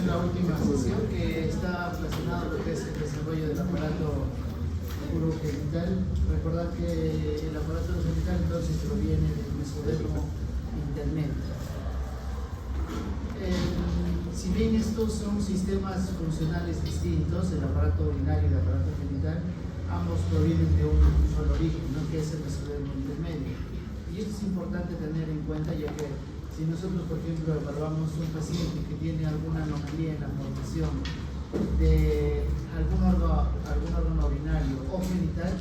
la última sesión que está relacionada con lo que es el desarrollo del aparato urogenital. Recordad que el aparato urogenital entonces proviene del mesodermo intermedio. Si bien estos son sistemas funcionales distintos, el aparato urinario y el aparato genital, ambos provienen de un solo origen, ¿no? Que es el mesodermo intermedio. Y esto es importante tener en cuenta, ya que si nosotros, por ejemplo, evaluamos un paciente que tiene alguna anomalía en la formación de algún órgano urinario o genital,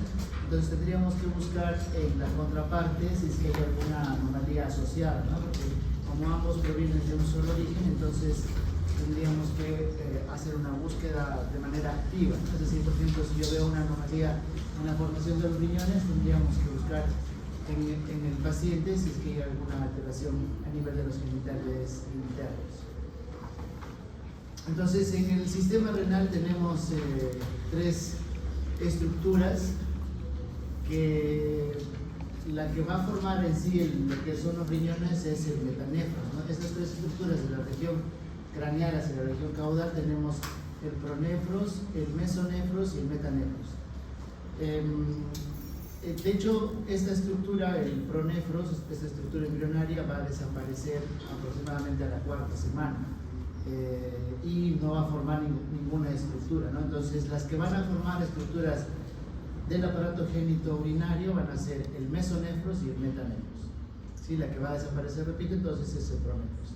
entonces tendríamos que buscar en la contraparte si es que hay alguna anomalía asociada, ¿no? Porque como ambos provienen de un solo origen, entonces tendríamos que hacer una búsqueda de manera activa, ¿no? Es decir, por ejemplo, si yo veo una anomalía en la formación de los riñones, tendríamos que buscar en el paciente si es que hay alguna alteración a nivel de los genitales internos. Entonces, en el sistema renal tenemos tres estructuras que la que va a formar en sí lo que son los riñones es el metanefros, ¿no? Estas tres estructuras de la región craneal hacia la región caudal tenemos el pronefros, el mesonefros y el metanefros. De hecho, esta estructura, el pronefros, esta estructura embrionaria va a desaparecer aproximadamente a la cuarta semana y no va a formar ninguna estructura, ¿no? Entonces, las que van a formar estructuras del aparato genitourinario van a ser el mesonefros y el metanefros. ¿Sí? La que va a desaparecer, repito, entonces es el pronefros.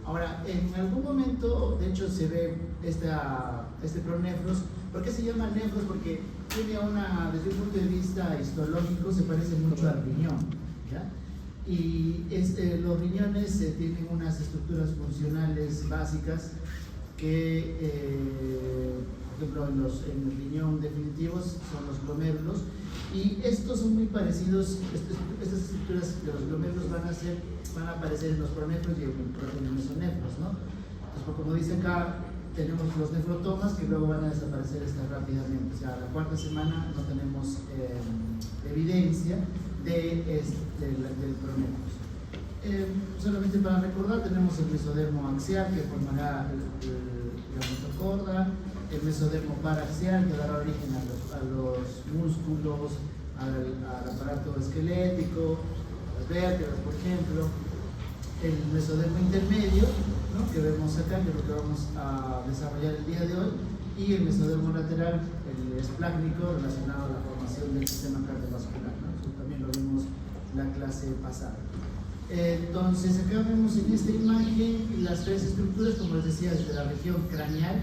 Ahora, en algún momento, de hecho, se ve este pronefros. ¿Por qué se llama nefros? Porque tiene desde un punto de vista histológico, se parece mucho al riñón, ¿ya? Y los riñones tienen unas estructuras funcionales básicas que, por ejemplo, en el riñón definitivos son los glomérulos, y estos son muy parecidos. Estas estructuras de los glomérulos van a aparecer en los pronefros y en los mesonefros, ¿no? Entonces, como dice acá, tenemos los nefrotomas que luego van a desaparecer rápidamente. O sea, a la cuarta semana no tenemos evidencia del pronefros. Solamente para recordar, tenemos el mesodermo axial que formará la notocorda, el mesodermo paraxial que dará origen a los músculos, al aparato esquelético, las vértebras, por ejemplo, el mesodermo intermedio, ¿no? Que vemos acá, que es lo que vamos a desarrollar el día de hoy, y el mesodermo lateral, el esplácnico, relacionado a la formación del sistema cardiovascular, ¿no? Eso también lo vimos la clase pasada. Entonces, acá vemos en esta imagen las tres estructuras, como les decía, desde la región craneal,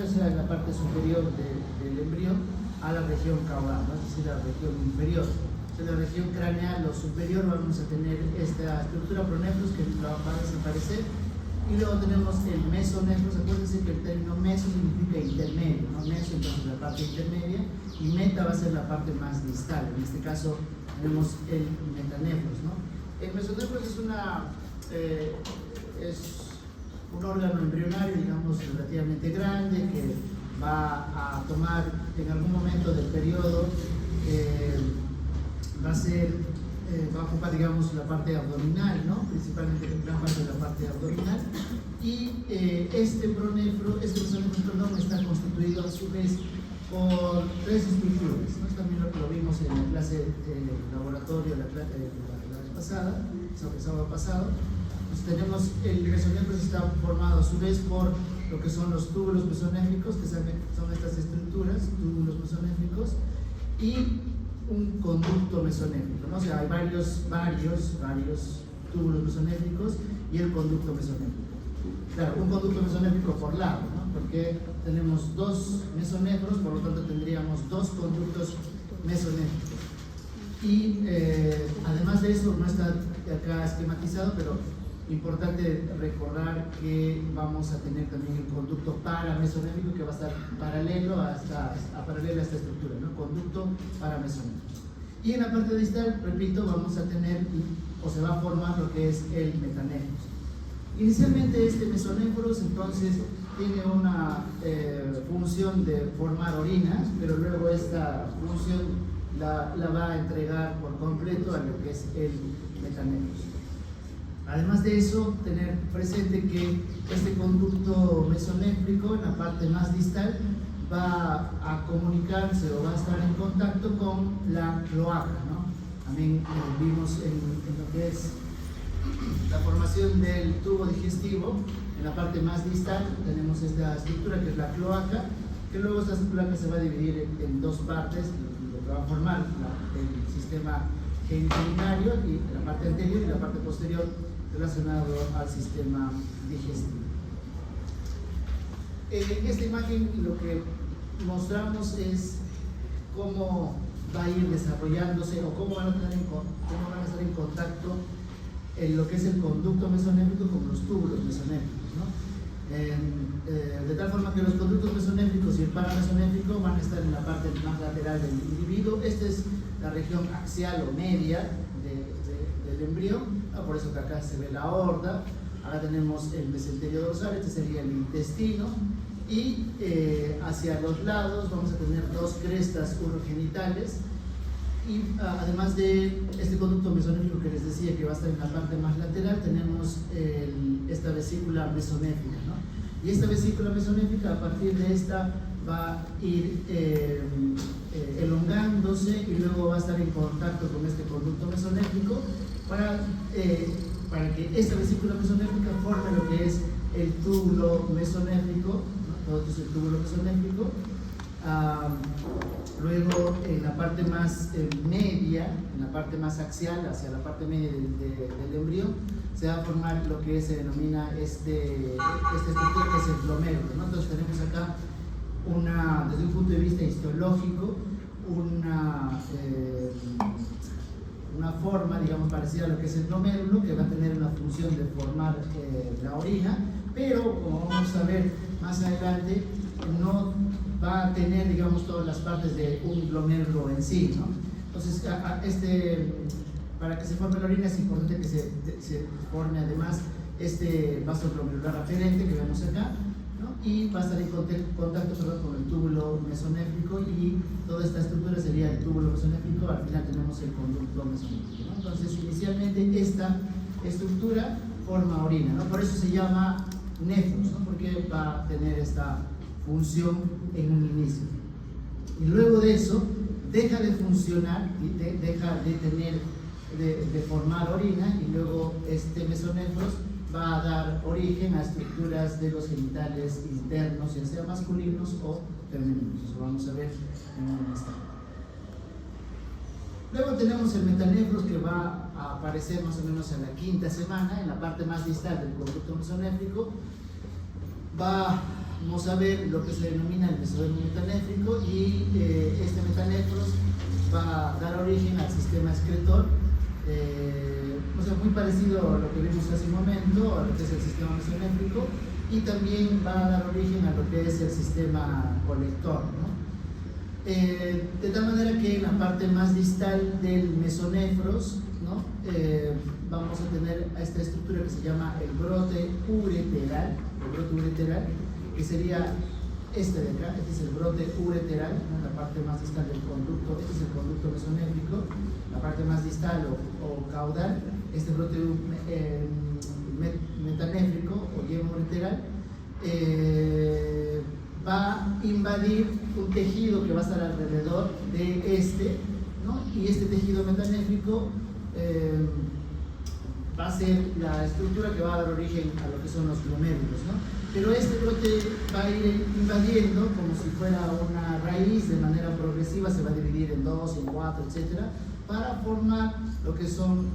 o sea, en la parte superior del embrión, a la región caudal, ¿no? Es decir, la región inferior. En la región craneal o superior vamos a tener esta estructura pronefros que va a desaparecer, y luego tenemos el mesonefros. Acuérdense que el término meso significa intermedio, ¿no? Meso, entonces la parte intermedia, y meta va a ser la parte más distal. En este caso tenemos el metanefros, ¿no? El mesonefros es un órgano embrionario, digamos, relativamente grande, que va a tomar en algún momento del periodo, va a ocupar, digamos, la parte abdominal, ¿no? Principalmente gran parte de la parte abdominal, y este mesonefro, perdón, está constituido a su vez por tres estructuras, ¿no? También lo vimos en la clase de laboratorio la vez pasada, el sábado pasado. Pues tenemos el mesonefro, está formado a su vez por lo que son los túbulos mesonéfricos, que son estas estructuras, túbulos mesonéfricos, y un conducto mesonéfrico, ¿no? O sea, hay varios túbulos mesonéfricos y el conducto mesonéfrico. Claro, un conducto mesonéfrico por lado, ¿no? Porque tenemos dos mesonefros, por lo tanto tendríamos dos conductos mesonéfricos. Y además de eso, no está acá esquematizado, pero importante recordar que vamos a tener también el conducto paramesonéfrico, que va a estar paralelo a esta estructura, ¿no? Conducto paramesonéfrico. Y en la parte distal, repito, vamos a tener, o se va a formar lo que es el metanefros. Inicialmente este mesonefros entonces tiene una función de formar orinas, pero luego esta función la va a entregar por completo a lo que es el metanefros. Además de eso, tener presente que este conducto mesonéfrico en la parte más distal va a comunicarse o va a estar en contacto con la cloaca, ¿no? También vimos en lo que es la formación del tubo digestivo. En la parte más distal tenemos esta estructura que es la cloaca, que luego esta cloaca se va a dividir en dos partes, lo que va a formar el sistema genitourinario, y la parte anterior y la parte posterior relacionado al sistema digestivo. En esta imagen lo que mostramos es cómo va a ir desarrollándose o cómo van a estar en contacto en lo que es el conducto mesonéfrico con los túbulos mesonéfricos, ¿no? De tal forma que los conductos mesonéfricos y el paramesonéfrico van a estar en la parte más lateral del individuo. Esta es la región axial o media del embrión, por eso que acá se ve la aorta. Ahora tenemos el mesenterio dorsal, este sería el intestino, y hacia los lados vamos a tener dos crestas urogenitales, y además de este conducto mesonéfrico que les decía que va a estar en la parte más lateral, tenemos esta vesícula mesonéfrica, ¿no? Y esta vesícula mesonéfrica, a partir de esta, va a ir elongándose y luego va a estar en contacto con este conducto mesonéfrico para que esta vesícula mesonéfrica forme lo que es el túbulo mesonéfrico, ¿no? Todo esto es el túbulo mesonéfrico. Luego, en la parte más media, en la parte más axial, hacia la parte media del embrión, se va a formar lo que se denomina esta estructura, que es el glomérulo, ¿no? Entonces tenemos acá desde un punto de vista histológico, una forma, digamos, parecida a lo que es el glomérulo, que va a tener una función de formar la orina, pero como vamos a ver más adelante, no va a tener, digamos, todas las partes de un glomérulo en sí, ¿no? Entonces, para que se forme la orina es importante que se forme además este vaso glomerular aferente que vemos acá, ¿no? Y va a estar en contacto con el túbulo mesonéfrico, y toda esta estructura sería el túbulo mesonéfrico. Al final tenemos el conducto mesonéfrico, ¿no? Entonces, inicialmente esta estructura forma orina, ¿no? Por eso se llama nefros, ¿no? Porque va a tener esta función en un inicio. Y luego de eso, deja de funcionar, deja de formar orina, y luego este mesonefros va a dar origen a estructuras de los genitales internos, ya sea masculinos o femeninos. Eso vamos a ver en un instante. Luego tenemos el metanefros, que va a aparecer más o menos en la quinta semana, en la parte más distal del conducto mesonéfrico. Vamos a ver lo que se denomina el mesodermo metanéfrico, y este metanefros va a dar origen al sistema excretor, muy parecido a lo que vimos hace un momento, a lo que es el sistema mesonéfrico, y también va a dar origen a lo que es el sistema colector, ¿no? De tal manera que en la parte más distal del mesonefros, ¿no? Vamos a tener a esta estructura que se llama el brote ureteral, que sería este de acá. Este es el brote ureteral, ¿no? La parte más distal del conducto. Este es el conducto mesonéfrico, la parte más distal o caudal. Este brote metanéfrico o yema ureteral va a invadir un tejido que va a estar alrededor de este, ¿no? Y este tejido metanéfrico va a ser la estructura que va a dar origen a lo que son los glomérulos, ¿no? Pero este brote va a ir invadiendo como si fuera una raíz, de manera progresiva, se va a dividir en 2, en 4, etcétera, para formar lo que son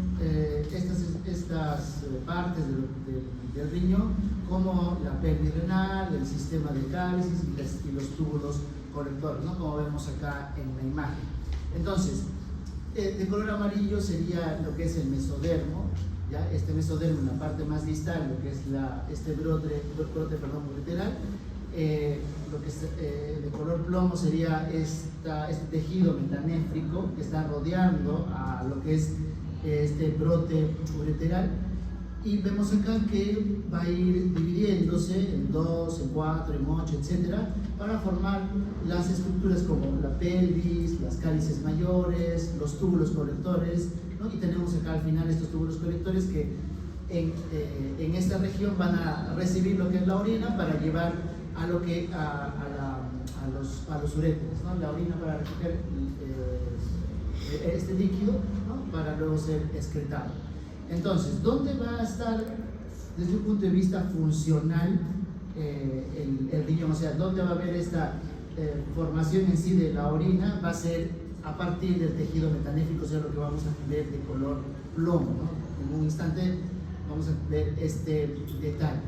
estas partes del riñón, como la pelvis renal, el sistema de cálices y los túbulos colectores, ¿no? Como vemos acá en la imagen. Entonces, de color amarillo sería lo que es el mesodermo, ¿ya? Este mesodermo en la parte más distal, lo que es este brote ureteral. Lo que es de color plomo sería este tejido metanéfrico que está rodeando a lo que es este brote ureteral, y vemos acá que va a ir dividiéndose en 2, en 4, en 8, etcétera, para formar las estructuras como la pelvis, las cálices mayores, los túbulos colectores, ¿no? Y tenemos acá al final estos túbulos colectores que en esta región van a recibir lo que es la orina para llevar a los uréteres, ¿no? La orina para recoger este líquido, ¿no? Para luego ser excretado. Entonces, ¿dónde va a estar desde un punto de vista funcional el riñón? O sea, ¿dónde va a haber esta formación en sí de la orina? Va a ser a partir del tejido metanéfrico, o sea, lo que vamos a ver de color plomo, ¿no? En un instante vamos a ver este detalle.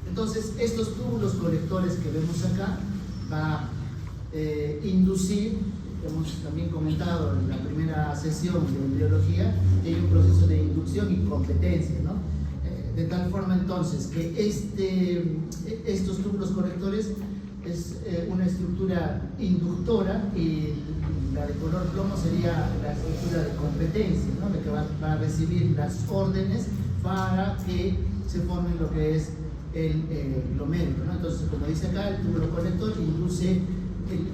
Entonces, estos túbulos colectores que vemos acá va a inducir, hemos también comentado en la primera sesión de biología, que hay un proceso de inducción y competencia, ¿no? De tal forma entonces que estos túbulos colectores es una estructura inductora y la de color plomo sería la estructura de competencia, ¿no? La que va a recibir las órdenes para que se forme lo que es el glomérulo, ¿no? Entonces, como dice acá, el túbulo colector induce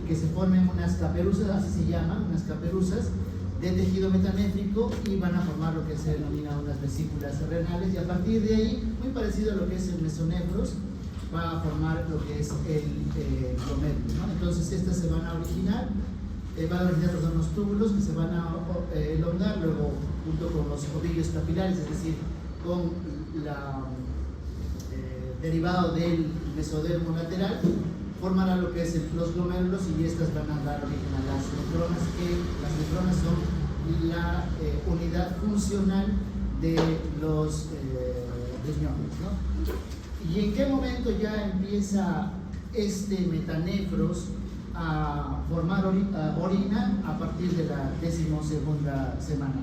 que se formen unas caperuzas, así se llaman, unas caperuzas de tejido metanéfrico, y van a formar lo que se denomina unas vesículas renales, y a partir de ahí, muy parecido a lo que es el mesonefros, va a formar lo que es el glomérulo, ¿no? Entonces estas se van a originar, los túbulos que se van a elongar, luego junto con los ovillos capilares, es decir, con la derivado del mesodermo lateral, formará lo que es los glomérulos, y estas van a dar origen a las nefronas, que las nefronas son la unidad funcional de los riñones, ¿no? ¿Y en qué momento ya empieza este metanefros a formar orina? A partir de la 12ª semana,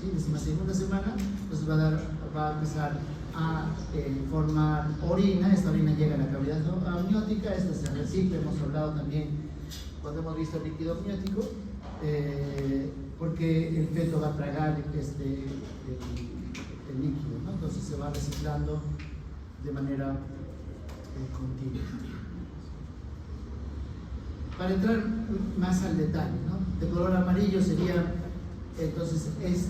¿sí? 12ª semana, entonces va a empezar a formar orina. Esta orina llega a la cavidad amniótica, esta se recicla, hemos hablado también cuando hemos visto el líquido amniótico, porque el feto va a tragar el líquido, ¿no? Entonces se va reciclando de manera continua. Para entrar más al detalle, ¿no? De color amarillo sería, entonces, es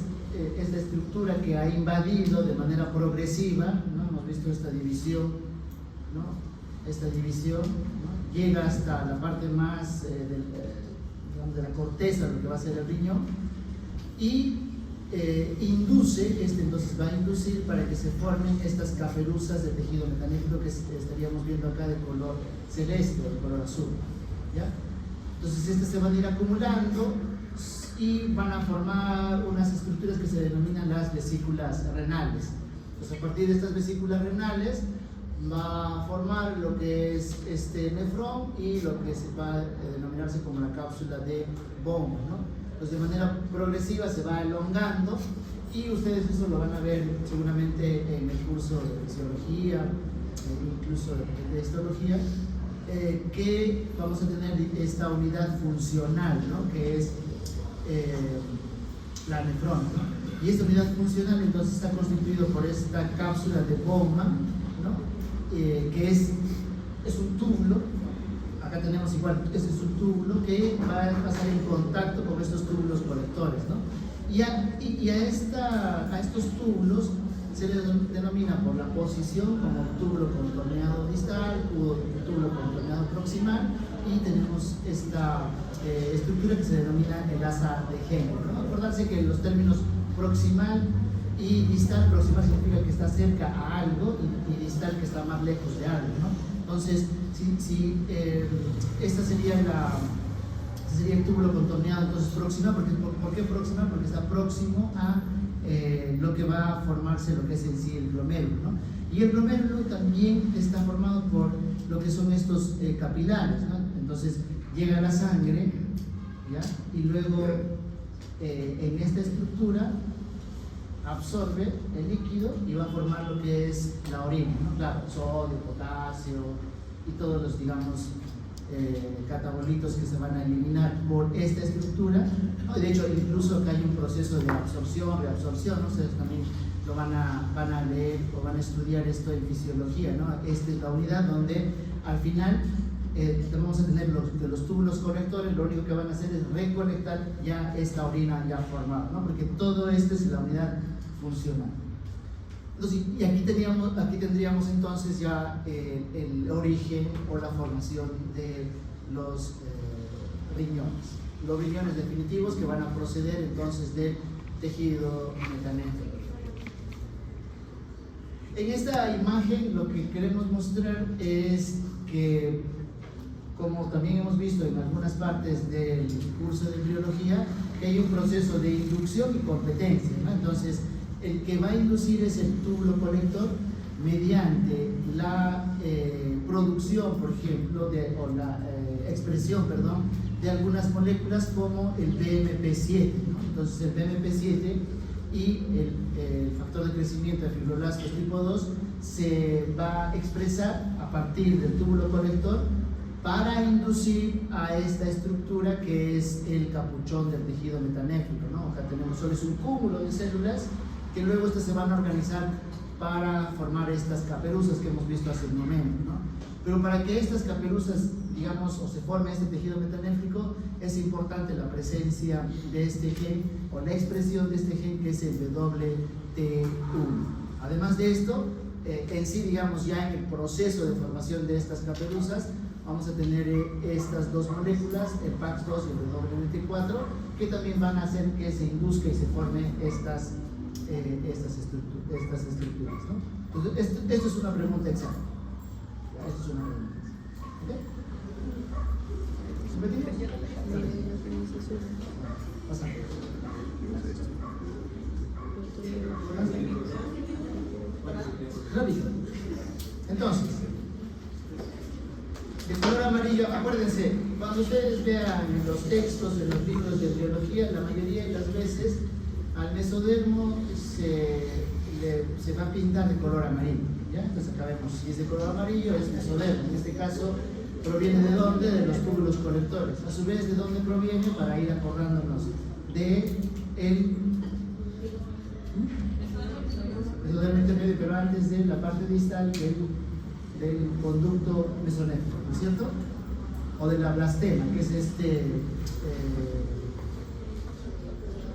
la estructura que ha invadido de manera progresiva, ¿no? Hemos visto esta división, ¿no? Esta división, ¿no? Llega hasta la parte más digamos, de la corteza, lo que va a ser el riñón, y induce, entonces va a inducir para que se formen estas caperuzas de tejido metanéfrico que estaríamos viendo acá de color celeste o de color azul, ¿ya? Entonces estas se van a ir acumulando y van a formar unas estructuras que se denominan las vesículas renales. Entonces, a partir de estas vesículas renales va a formar lo que es este nefrón y lo que se va a denominarse como la cápsula de Bowman, ¿no? Entonces, de manera progresiva se va elongando, y ustedes eso lo van a ver seguramente en el curso de fisiología, incluso de histología, que vamos a tener esta unidad funcional, ¿no? Que es la nefrona, ¿no? Y esta unidad funcional entonces está constituido por esta cápsula de Bowman, ¿no? Que es un túbulo. Acá tenemos igual, este es un túbulo que va a pasar en contacto con estos túbulos colectores, ¿no? Y a estos túbulos se les denomina por la posición como túbulo contorneado distal o túbulo contorneado proximal, y tenemos esta estructura que se denomina el asa de género, ¿no? Acordarse que los términos proximal y distal, proximal significa que está cerca a algo, y distal que está más lejos de algo, ¿no? Entonces, esta sería el túbulo contorneado, entonces proximal. ¿Por qué proximal? Porque está próximo a lo que va a formarse, lo que es en sí el glomérulo, ¿no? Y el glomérulo también está formado por lo que son estos capilares, ¿no? Entonces llega la sangre, ¿ya? Y luego en esta estructura absorbe el líquido y va a formar lo que es la orina, ¿no? Claro, sodio, potasio y todos los, digamos, catabolitos que se van a eliminar por esta estructura, ¿no? De hecho, incluso acá hay un proceso de absorción, reabsorción, ¿no? Ustedes también lo van a leer o van a estudiar esto en fisiología, ¿no? Esta es la unidad donde al final vamos a tener los túbulos colectores, lo único que van a hacer es recolectar ya esta orina ya formada, ¿no? Porque todo esto es la unidad funcional. Entonces, y aquí tendríamos entonces ya el origen o la formación de los riñones. Los riñones definitivos que van a proceder entonces del tejido metanéfrico. En esta imagen lo que queremos mostrar es que, como también hemos visto en algunas partes del curso de embriología, que hay un proceso de inducción y competencia, ¿no? Entonces, el que va a inducir es el túbulo colector mediante la producción, por ejemplo, o la expresión, de algunas moléculas como el BMP7, ¿no? Entonces, el BMP7 y el factor de crecimiento de fibroblastos tipo 2 se va a expresar a partir del túbulo colector para inducir a esta estructura que es el capuchón del tejido metanéfrico, ¿no? Acá tenemos solo es un cúmulo de células que luego estas se van a organizar para formar estas caperuzas que hemos visto hace un momento, ¿no? Pero para que estas caperuzas, digamos, o se forme este tejido metanéfrico, es importante la presencia de este gen o la expresión de este gen que es el WT1. Además de esto, en sí, digamos, ya en el proceso de formación de estas caperuzas, vamos a tener estas dos moléculas, el PAX2 y el WT4, que también van a hacer que se induzca y se formen estas estructuras, ¿no? Entonces, esto es una pregunta exacta. Esto es una pregunta exacta. Pasa. Rápido. Entonces, el color amarillo, acuérdense, cuando ustedes vean los textos de los libros de biología, la mayoría de las veces al mesodermo se va a pintar de color amarillo, ¿ya? Entonces acá vemos, si es de color amarillo es mesodermo. En este caso, ¿proviene de dónde? De los túbulos colectores. A su vez, ¿de dónde proviene? Para ir acordándonos de el mesodermo intermedio, pero antes de la parte distal del conducto mesonéfrico, ¿no es cierto? O de la blastema, que es esta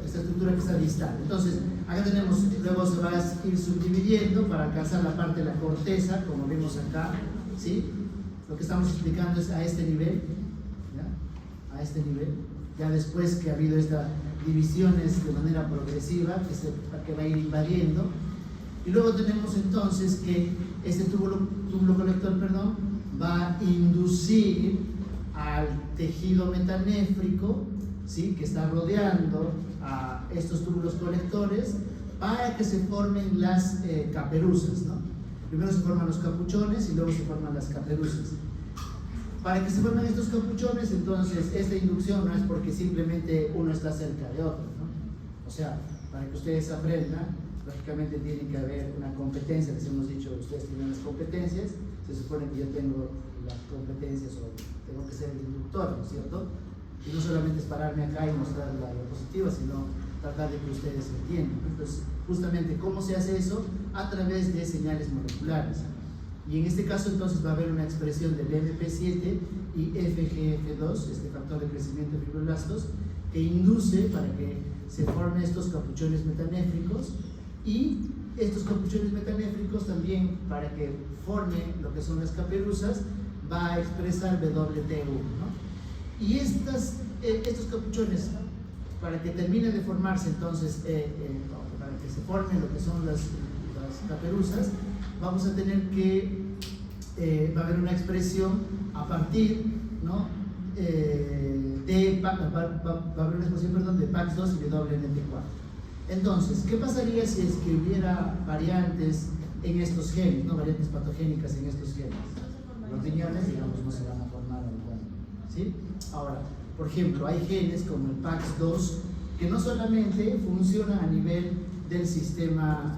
estructura que está distal. Entonces, acá tenemos, luego se va a ir subdividiendo para alcanzar la parte de la corteza, como vemos acá, ¿sí? Lo que estamos explicando es a este nivel, ¿ya? A este nivel. Ya después que ha habido estas divisiones de manera progresiva, que va a ir invadiendo. Y luego tenemos entonces que este túbulo colector, va a inducir al tejido metanéfrico, ¿sí? Que está rodeando a estos túbulos colectores para que se formen las caperuzas, ¿no? Primero se forman los capuchones y luego se forman las caperuzas. Para que se formen estos capuchones, entonces, esta inducción no es porque simplemente uno está cerca de otro, ¿no? O sea, para que ustedes aprendan, lógicamente tiene que haber una competencia, les hemos dicho, ustedes tienen las competencias, se supone que yo tengo las competencias o tengo que ser el inductor, ¿no es cierto? Y no solamente es pararme acá y mostrar la diapositiva, sino tratar de que ustedes entiendan. Entonces, justamente, ¿cómo se hace eso? A través de señales moleculares. Y en este caso, entonces, va a haber una expresión del BMP7 y FGF2, este factor de crecimiento de fibroblastos, que induce para que se formen estos capuchones metanéfricos, y estos capuchones metanéfricos también, para que forme lo que son las caperuzas, va a expresar WT1, ¿no? Y estos capuchones, para que termine de formarse entonces, para que se formen lo que son las caperuzas, vamos a tener que, va a haber una expresión a partir, ¿no? Va a haber una expresión, de PAX2 y de WT4. Entonces, ¿qué pasaría si es que hubiera variantes en estos genes, ¿no? Variantes patogénicas en estos genes? Los riñones, digamos, no se van a formar adecuadamente, ¿sí? Ahora, por ejemplo, hay genes como el PAX2 que no solamente funcionan a nivel del sistema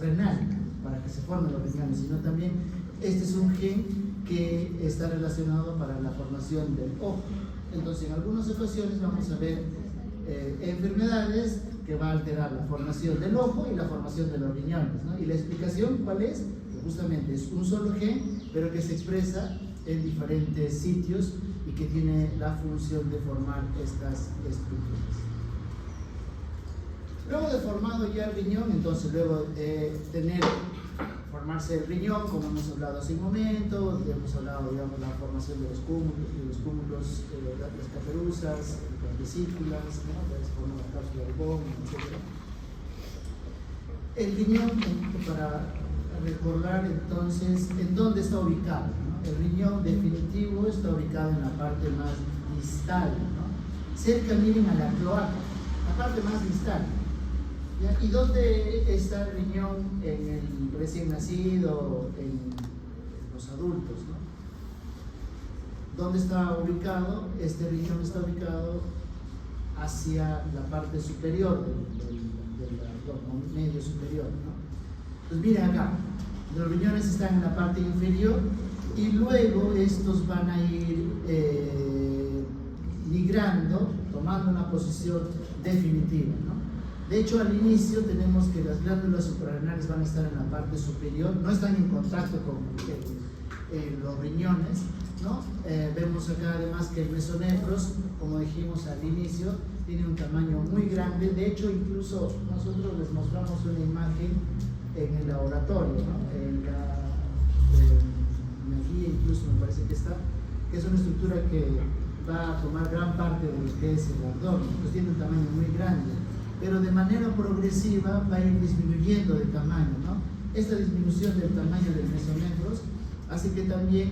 renal para que se formen los riñones, sino también este es un gen que está relacionado para la formación del ojo. Entonces, en algunas ocasiones vamos a ver enfermedades que va a alterar la formación del ojo y la formación de los riñones, ¿no? Y la explicación, ¿cuál es? Que justamente es un solo gen, pero que se expresa en diferentes sitios y que tiene la función de formar estas estructuras. Luego de formado ya el riñón, entonces luego de formarse el riñón, como hemos hablado hace un momento, hemos hablado, digamos, la formación de los cúmulos, las caperuzas, las vesículas, ¿no? Se forma la cápsula del Bowman, etc. El riñón, para recordar entonces en dónde está ubicado, ¿no? El riñón definitivo está ubicado en la parte más distal, ¿no? Cerca, miren, a la cloaca, la parte más distal. ¿Ya? ¿Y dónde está el riñón en el recién nacido, en los adultos, ¿no? ¿Dónde está ubicado? Este riñón está ubicado hacia la parte superior del abdomen, medio superior, ¿no? Entonces miren acá, los riñones están en la parte inferior y luego estos van a ir migrando, tomando una posición definitiva, ¿no? De hecho, al inicio tenemos que las glándulas suprarrenales van a estar en la parte superior, no están en contacto con los riñones, ¿no? Vemos acá además que el mesonefros, como dijimos al inicio, tiene un tamaño muy grande. De hecho, incluso nosotros les mostramos una imagen en el laboratorio, ¿no? En la guía incluso me parece que está, que es una estructura que va a tomar gran parte de lo que es el abdomen, pues tiene un tamaño muy grande, pero de manera progresiva va a ir disminuyendo de tamaño, ¿no? Esta disminución del tamaño del mesonefros hace que también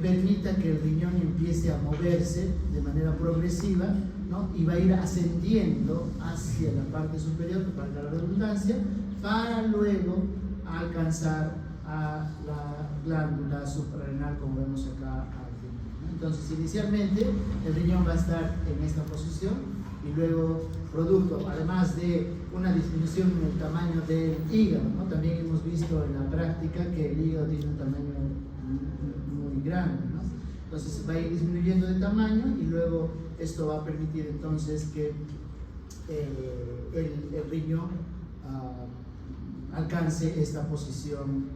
permita que el riñón empiece a moverse de manera progresiva, ¿no? Y va a ir ascendiendo hacia la parte superior, para la redundancia, para luego alcanzar a la glándula suprarrenal, como vemos acá al final, ¿no? Entonces, inicialmente el riñón va a estar en esta posición y luego, producto, además de una disminución en el tamaño del hígado, ¿no? También hemos visto en la práctica que el hígado tiene un tamaño muy grande, ¿no? Entonces va a ir disminuyendo de tamaño y luego esto va a permitir entonces que el riñón alcance esta posición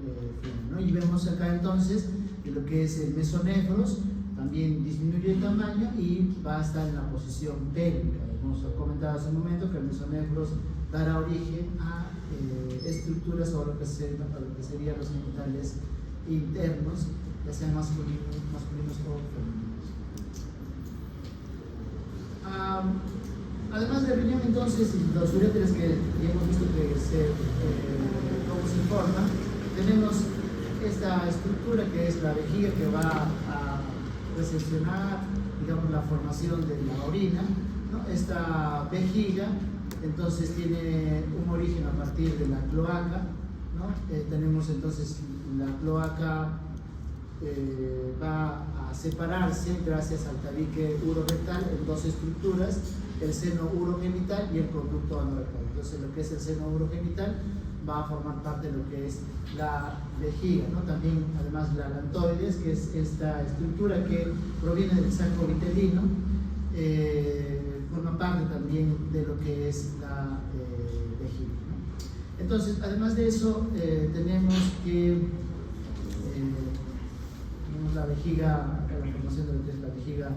final, ¿no? Y vemos acá entonces que lo que es el mesonefros también disminuye el tamaño y va a estar en la posición pélvica. Hemos comentado hace un momento que el mesonefros dará origen a estructuras o lo que serían los genitales internos, ya sean masculinos o femeninos. Además del riñón, entonces, y los uréteres que ya hemos visto cómo se forman, tenemos esta estructura que es la vejiga, que va a recepcionar, digamos, la formación de la orina, ¿no? Esta vejiga entonces tiene un origen a partir de la cloaca, ¿no? Tenemos entonces la cloaca va a separarse gracias al tabique urorectal en dos estructuras, el seno urogenital y el conducto anorectal. Entonces lo que es el seno urogenital va a formar parte de lo que es la vejiga, ¿no? También además la alantoides, que es esta estructura que proviene del saco vitelino, forma parte también de lo que es la vejiga, ¿no? Entonces, además de eso, tenemos la vejiga, acá la formación de lo que es la vejiga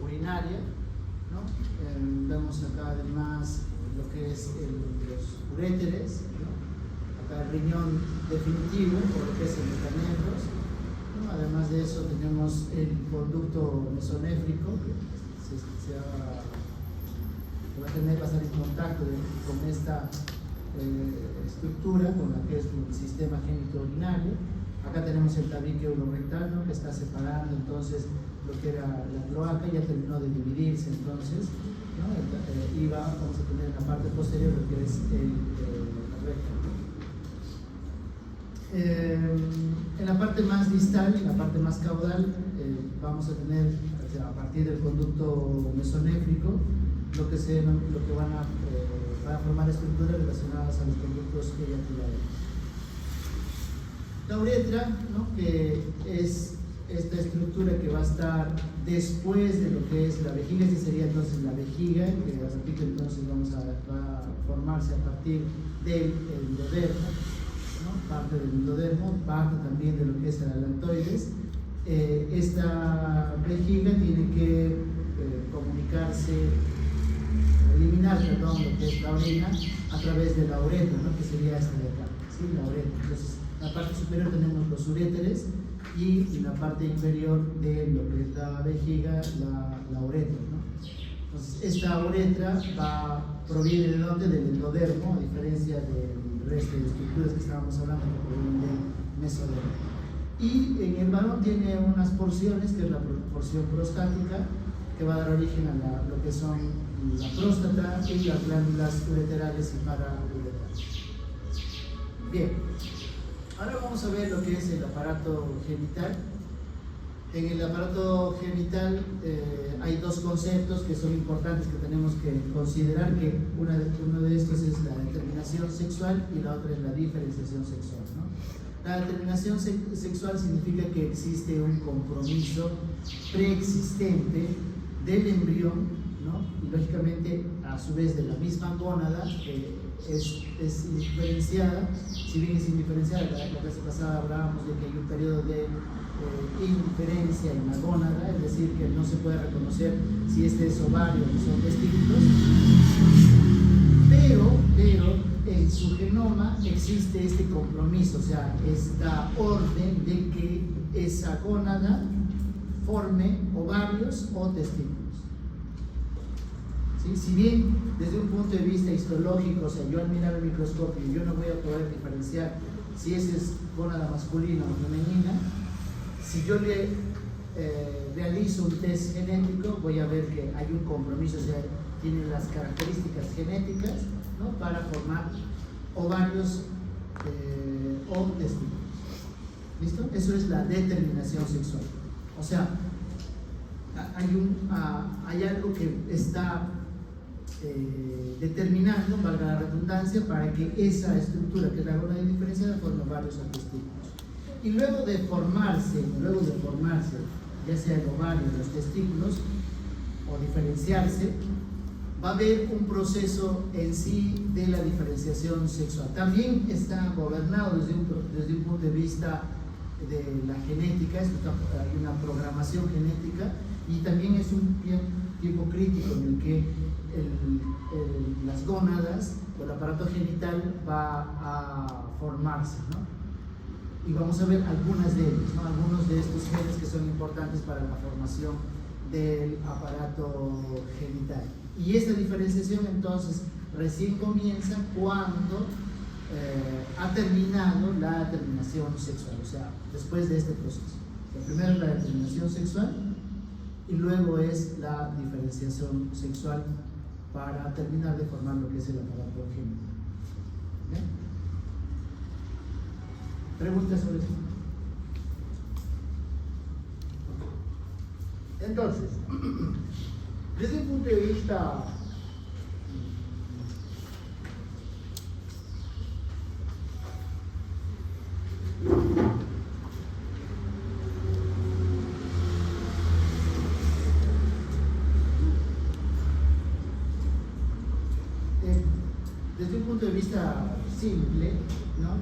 urinaria, ¿no? Vemos acá además lo que es los uréteres, ¿no? Acá el riñón definitivo, por lo que es el mesonefros, ¿no? Además de eso tenemos el conducto mesonéfrico, que va a estar en contacto con esta estructura, con la que es el sistema genitourinario. Acá tenemos el tabique urorectal, ¿no? Que está separando entonces lo que era la cloaca, ya terminó de dividirse entonces, ¿no? Y vamos a tener en la parte posterior lo que es la recta, ¿no? En la parte más distal, en la parte más caudal, vamos a tener, o sea, a partir del conducto mesonéfrico, lo que van a formar estructuras relacionadas a los conductos eyaculares. La uretra, ¿no? Que es esta estructura que va a estar después de lo que es la vejiga. Esta sería entonces la vejiga, que repito, entonces va a formarse a partir del endodermo, ¿no? Parte del endodermo, parte también de lo que es el alantoides. Esta vejiga tiene que comunicarse eliminar, perdón, lo que es la orina a través de la uretra, ¿no? Que sería esta de acá, ¿sí? La uretra. Entonces, en la parte superior tenemos los uréteres y en la parte inferior de lo que es la vejiga, la uretra, ¿no? Entonces, esta uretra proviene de dónde? Del endodermo, a diferencia del resto de estructuras que estábamos hablando, que provienen del mesodermo. Y en el varón tiene unas porciones, que es la porción prostática, que va a dar origen a lo que son la próstata y las glándulas ureterales y paraureterales. Bien, ahora vamos a ver lo que es el aparato genital. En el aparato genital hay dos conceptos que son importantes que tenemos que considerar, que uno de estos es la determinación sexual y la otra es la diferenciación sexual, ¿no? La determinación sexual significa que existe un compromiso preexistente del embrión, ¿no? Y lógicamente a su vez de la misma gónada, que es indiferenciada. Si bien es indiferenciada, la vez pasada hablábamos de que hay un periodo de indiferencia en la gónada, es decir, que no se puede reconocer si este es ovario o son testículos, pero en su genoma existe este compromiso, o sea, esta orden de que esa gónada forme ovarios o testículos. ¿Sí? Si bien desde un punto de vista histológico, o sea, yo al mirar el microscopio yo no voy a poder diferenciar si esa es gónada masculina o femenina, si yo le realizo un test genético voy a ver que hay un compromiso, o sea, tiene las características genéticas, ¿no? Para formar ovarios o testículos. ¿Listo? Eso es la determinación sexual. O sea, hay algo que está determinando, valga la redundancia, para que esa estructura, que es la gónada indiferenciada, forme ovarios o testículos. Y luego de formarse, ya sea el ovario o los testículos, o diferenciarse, va a haber un proceso en sí de la diferenciación sexual. También está gobernado desde un punto de vista de la genética, hay una programación genética, y también es un tiempo crítico en el que las gónadas o el aparato genital va a formarse, ¿no? Y vamos a ver algunas de ellas, ¿no? Algunos de estos genes que son importantes para la formación del aparato genital. Y esta diferenciación entonces recién comienza cuando ha terminado la determinación sexual, o sea, después de este proceso. Primero es la determinación sexual y luego es la diferenciación sexual para terminar de formar lo que es el aparato genital. ¿Bien? ¿Preguntas sobre eso? Entonces, desde un punto de vista simple, ¿no?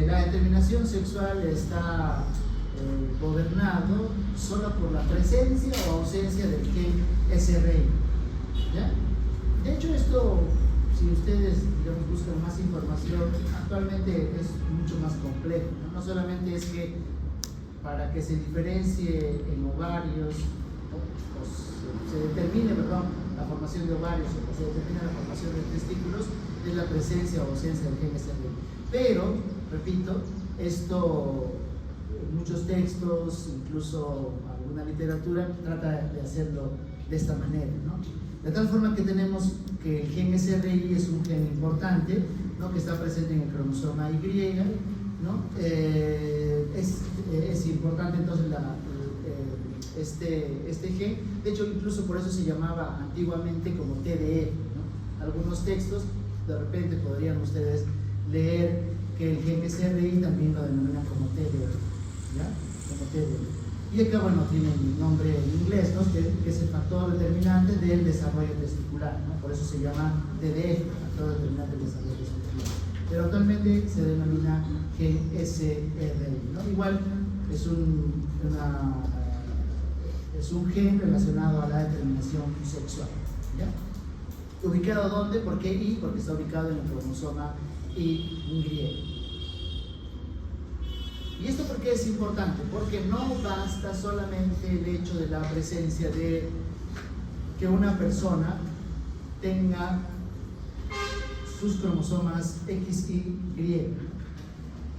La determinación sexual está gobernado solo por la presencia o ausencia del gen SRY, ¿ya? De hecho, esto, si ustedes, digamos, buscan más información, actualmente es mucho más complejo, ¿no? No solamente es que para que se diferencie en ovarios o se determine, perdón, la formación de ovarios o se determine la formación de testículos, es la presencia o ausencia del gen SRY. Pero, repito, esto, muchos textos, incluso alguna literatura, trata de hacerlo de esta manera, ¿no? De tal forma que tenemos que el gen SRY es un gen importante, ¿no? Que está presente en el cromosoma Y, ¿no? Es importante entonces este gen. De hecho, incluso por eso se llamaba antiguamente como TDF, ¿no? Algunos textos, de repente podrían ustedes leer que el gen SRY también lo denominan como TDF, ¿ya? Como TDF. Y acá, bueno, tiene el nombre en inglés, ¿no? Que es el factor determinante del desarrollo testicular, ¿no? Por eso se llama TDF, factor determinante del desarrollo testicular. Pero actualmente se denomina gen SRY, ¿no? Igual es un gen relacionado a la determinación sexual, ¿ya? ¿Ubicado dónde? ¿Por qué Y? Porque está ubicado en el cromosoma Y. ¿Y esto por qué es importante? Porque no basta solamente el hecho de la presencia de que una persona tenga sus cromosomas X, Y, Y.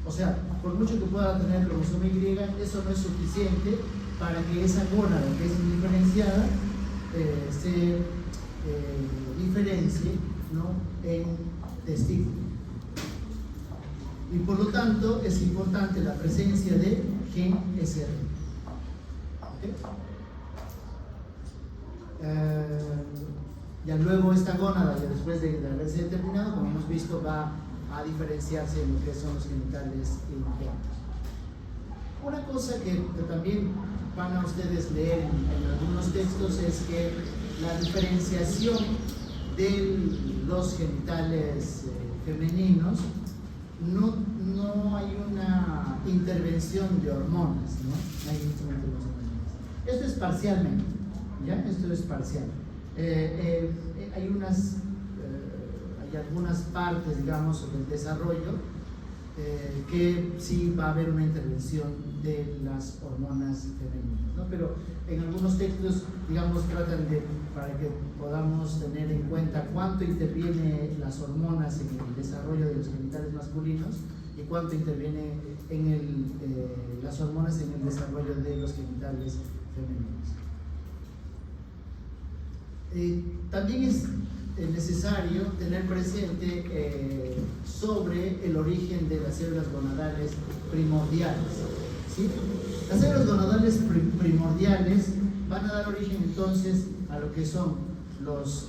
O sea, por mucho que pueda tener el cromosoma Y, eso no es suficiente para que esa gónada que es indiferenciada se diferencie, ¿no?, en testículo. Y por lo tanto es importante la presencia de gen SR. ¿Okay? Ya luego esta gónada, ya después de haberse determinado, como hemos visto, va a diferenciarse en lo que son los genitales internos. Una cosa que también van a ustedes leer en algunos textos es que la diferenciación de los genitales femeninos no hay una intervención de hormonas, ¿no? Hay intervención de hormonas. Esto es parcialmente, ¿ya? Esto es parcial. Hay algunas partes, digamos, del desarrollo que sí va a haber una intervención de las hormonas femeninas, ¿no? Pero en algunos textos, digamos, tratan de, para que podamos tener en cuenta cuánto interviene las hormonas en el desarrollo de los genitales masculinos y cuánto interviene en las hormonas en el desarrollo de los genitales femeninos. También es necesario tener presente sobre el origen de las células gonadales primordiales, ¿sí? Las células gonadales primordiales van a dar origen entonces a lo que son los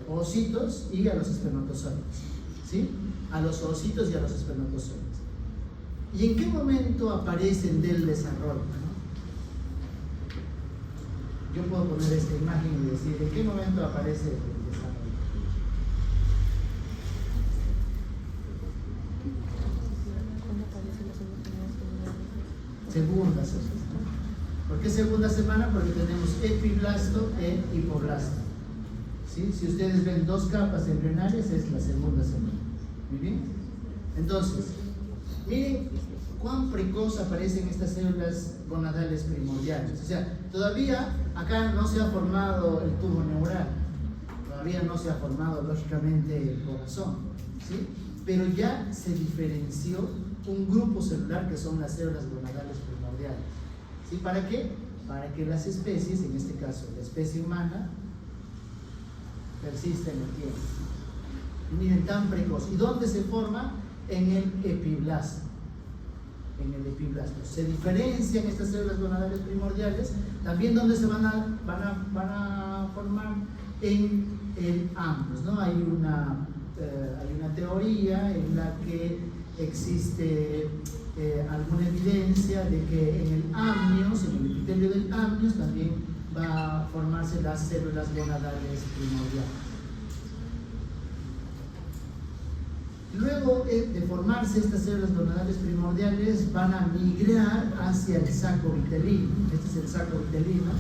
oocitos y a los espermatozoides, ¿sí? A los oocitos y a los espermatozoides. ¿Y en qué momento aparecen del desarrollo, ¿no? Yo puedo poner esta imagen y decir en qué momento aparece el desarrollo. Segunda semana. ¿Por qué segunda semana? Porque tenemos epiblasto e hipoblasto. ¿Sí? Si ustedes ven dos capas embrionarias, es la segunda semana. Muy bien. Entonces, miren cuán precoz aparecen estas células gonadales primordiales. O sea, todavía acá no se ha formado el tubo neural, todavía no se ha formado lógicamente el corazón, ¿sí? Pero ya se diferenció un grupo celular que son las células gonadales primordiales, ¿sí? ¿Para qué? Para que las especies, en este caso la especie humana, persista en el tiempo. Y miren, tan precoz. ¿Y dónde se forma? En el epiblasto. En el epiblasto. Se diferencian estas células gonadales primordiales, también donde se van a formar en el amnios, ¿no? Hay una teoría en la que existe alguna evidencia de que en el amnios, en el epitelio del amnios, también va a formarse las células gonadales primordiales. Luego de formarse estas células gonadales primordiales, van a migrar hacia el saco vitelino. Este es el saco vitelino.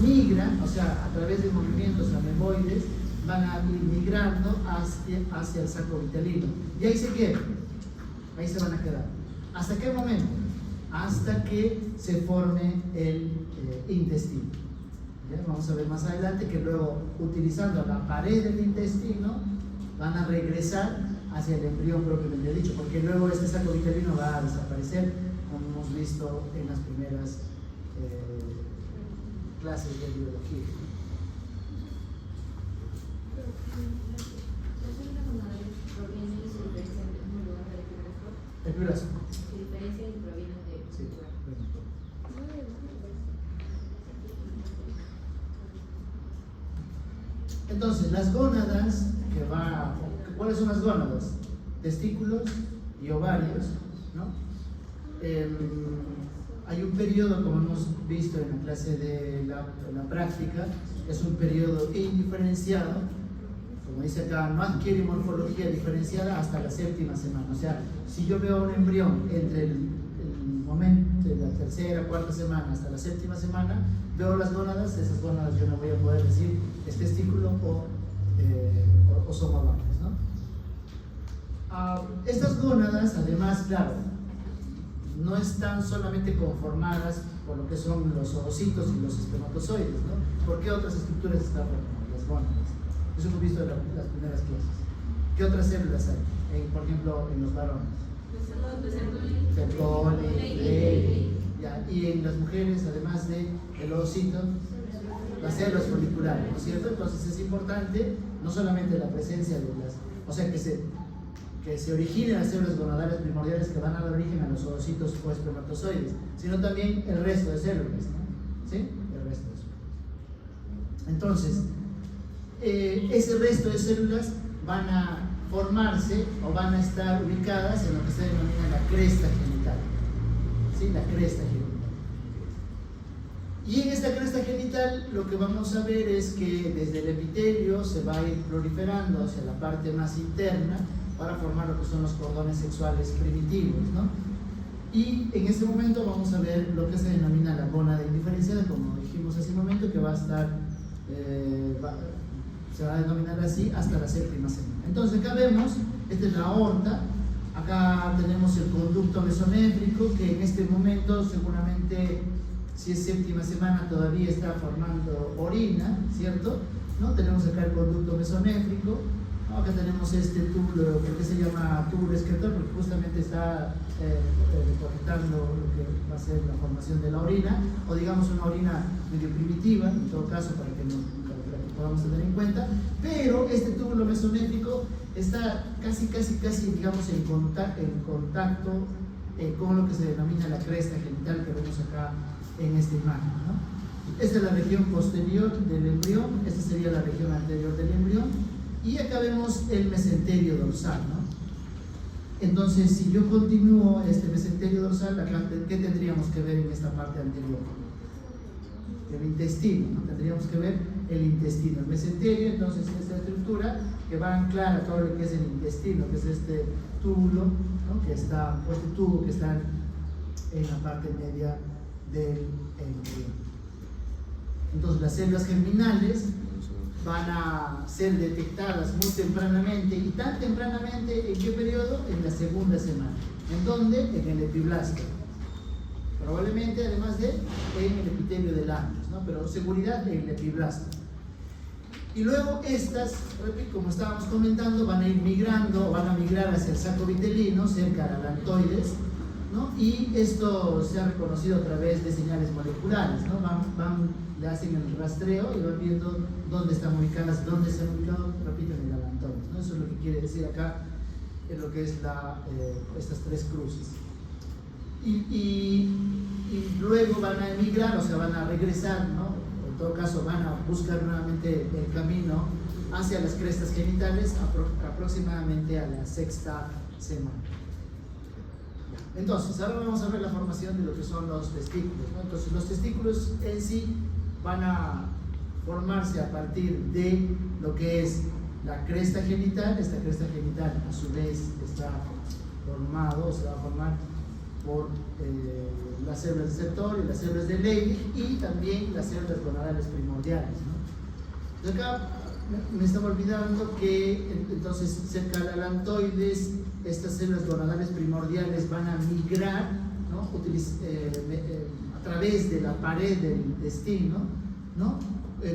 Migran, o sea, a través de movimientos ameboides, van a ir migrando hacia el saco vitelino. Y ahí se quedan. Ahí se van a quedar. ¿Hasta qué momento? Hasta que se forme el intestino. ¿Ya? Vamos a ver más adelante que luego, utilizando la pared del intestino, van a regresar hacia el embrión propiamente dicho, porque luego este saco vitelino va a desaparecer, como hemos visto en las primeras clases de biología. ¿Las células gonadales provienen y se diferencian del mismo lugar del epiblasto? Epiblasto. Se diferencian y provienen de Sí. lugar. Entonces, las gónadas ¿cuáles son las gónadas? Testículos y ovarios, ¿no? Hay un periodo, como hemos visto en la clase de la práctica, es un periodo indiferenciado, como dice acá, no adquiere morfología diferenciada hasta la 7ª semana. O sea, si yo veo un embrión entre el momento, de la tercera, cuarta semana hasta la séptima semana, veo las gónadas. Esas gónadas yo no voy a poder decir es testículo o son ovarios, ¿no? Estas gónadas, además, claro, no están solamente conformadas por lo que son los ovocitos y los espermatozoides, ¿no? ¿Por qué otras estructuras están formadas? Las gónadas. Eso hemos visto en las primeras clases. ¿Qué otras células hay? Por ejemplo, en los varones. Y en las mujeres, además del ovocito, las células foliculares, ¿no es cierto? Entonces es importante no solamente la presencia de las, o sea, que se originen las células gonadales primordiales que van a dar origen a los ovocitos o espermatozoides, sino también el resto de células, ¿no? ¿Sí? El resto de células. Entonces, ese resto de células van a formarse o van a estar ubicadas en lo que se denomina la cresta genital. ¿Sí? La cresta genital. Y en esta cresta genital lo que vamos a ver es que desde el epitelio se va a ir proliferando hacia la parte más interna para formar lo que son los cordones sexuales primitivos, ¿no? Y en este momento vamos a ver lo que se denomina la gónada indiferenciada, como dijimos hace un momento, que va a estar, se va a denominar así hasta la séptima semana. Entonces acá vemos, esta es la aorta, acá tenemos el conducto mesonéfrico, que en este momento seguramente, si es séptima semana, todavía está formando orina, ¿cierto? ¿No? Tenemos acá el conducto mesonéfrico. Acá tenemos este túbulo, ¿por qué se llama túbulo excretor? Porque justamente está conectando lo que va a ser la formación de la orina, o digamos una orina medio primitiva, en todo caso, para que podamos tener en cuenta. Pero este túbulo mesonéfrico está casi, digamos, en contacto con lo que se denomina la cresta genital que vemos acá en esta imagen, ¿no? Esta es la región posterior del embrión, esta sería la región anterior del embrión. Y acá vemos el mesenterio dorsal, ¿no? Entonces, si yo continúo este mesenterio dorsal, acá, ¿qué tendríamos que ver en esta parte anterior? El intestino, ¿no? Tendríamos que ver el intestino. El mesenterio, entonces, es esta estructura que va a anclar a todo lo que es el intestino, que es este túbulo, ¿no? Que está, o este tubo que está en la parte media del embrión. Entonces, las células germinales van a ser detectadas muy tempranamente, y tan tempranamente, ¿en qué periodo? En la segunda semana. ¿En dónde? En el epiblasto. Probablemente, además en el epitelio del anus, ¿no? Pero seguridad en el epiblasto. Y luego estas, como estábamos comentando, van a ir migrando, van a migrar hacia el saco vitelino, cerca de alantoides, ¿no? Y esto se ha reconocido a través de señales moleculares, ¿no? Le hacen el rastreo y van viendo dónde están ubicadas, dónde se han ubicado, repito, en el alantoides, ¿no? Eso es lo que quiere decir acá en lo que es estas tres cruces. Y luego van a emigrar, o sea, van a regresar, ¿no? En todo caso, van a buscar nuevamente el camino hacia las crestas genitales aproximadamente a la sexta semana. Entonces, ahora vamos a ver la formación de lo que son los testículos, ¿no? Entonces, los testículos en sí van a formarse a partir de lo que es la cresta genital. Esta cresta genital, a su vez, está formado, se va a formar por las células de Sertoli y las células de Leydig, y también las células gonadales primordiales, ¿no? De acá me estaba olvidando que entonces cerca de alantoides estas células gonadales primordiales van a migrar, ¿no? A través de la pared del intestino, ¿no?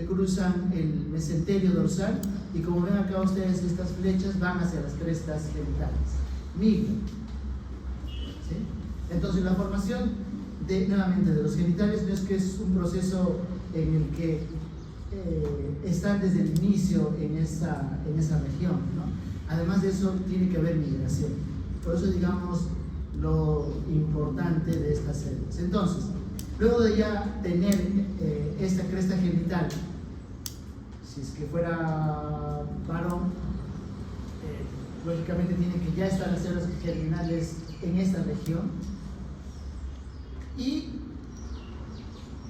Cruzan el mesenterio dorsal, y como ven acá ustedes, estas flechas van hacia las crestas genitales, migran, ¿sí? Entonces la formación nuevamente de los genitales no es que es un proceso en el que están desde el inicio en esa región, ¿no? Además de eso, tiene que haber migración. Por eso, digamos, lo importante de estas células. Entonces, luego de ya tener esta cresta genital, si es que fuera varón, lógicamente tiene que ya estar las células germinales en esta región, y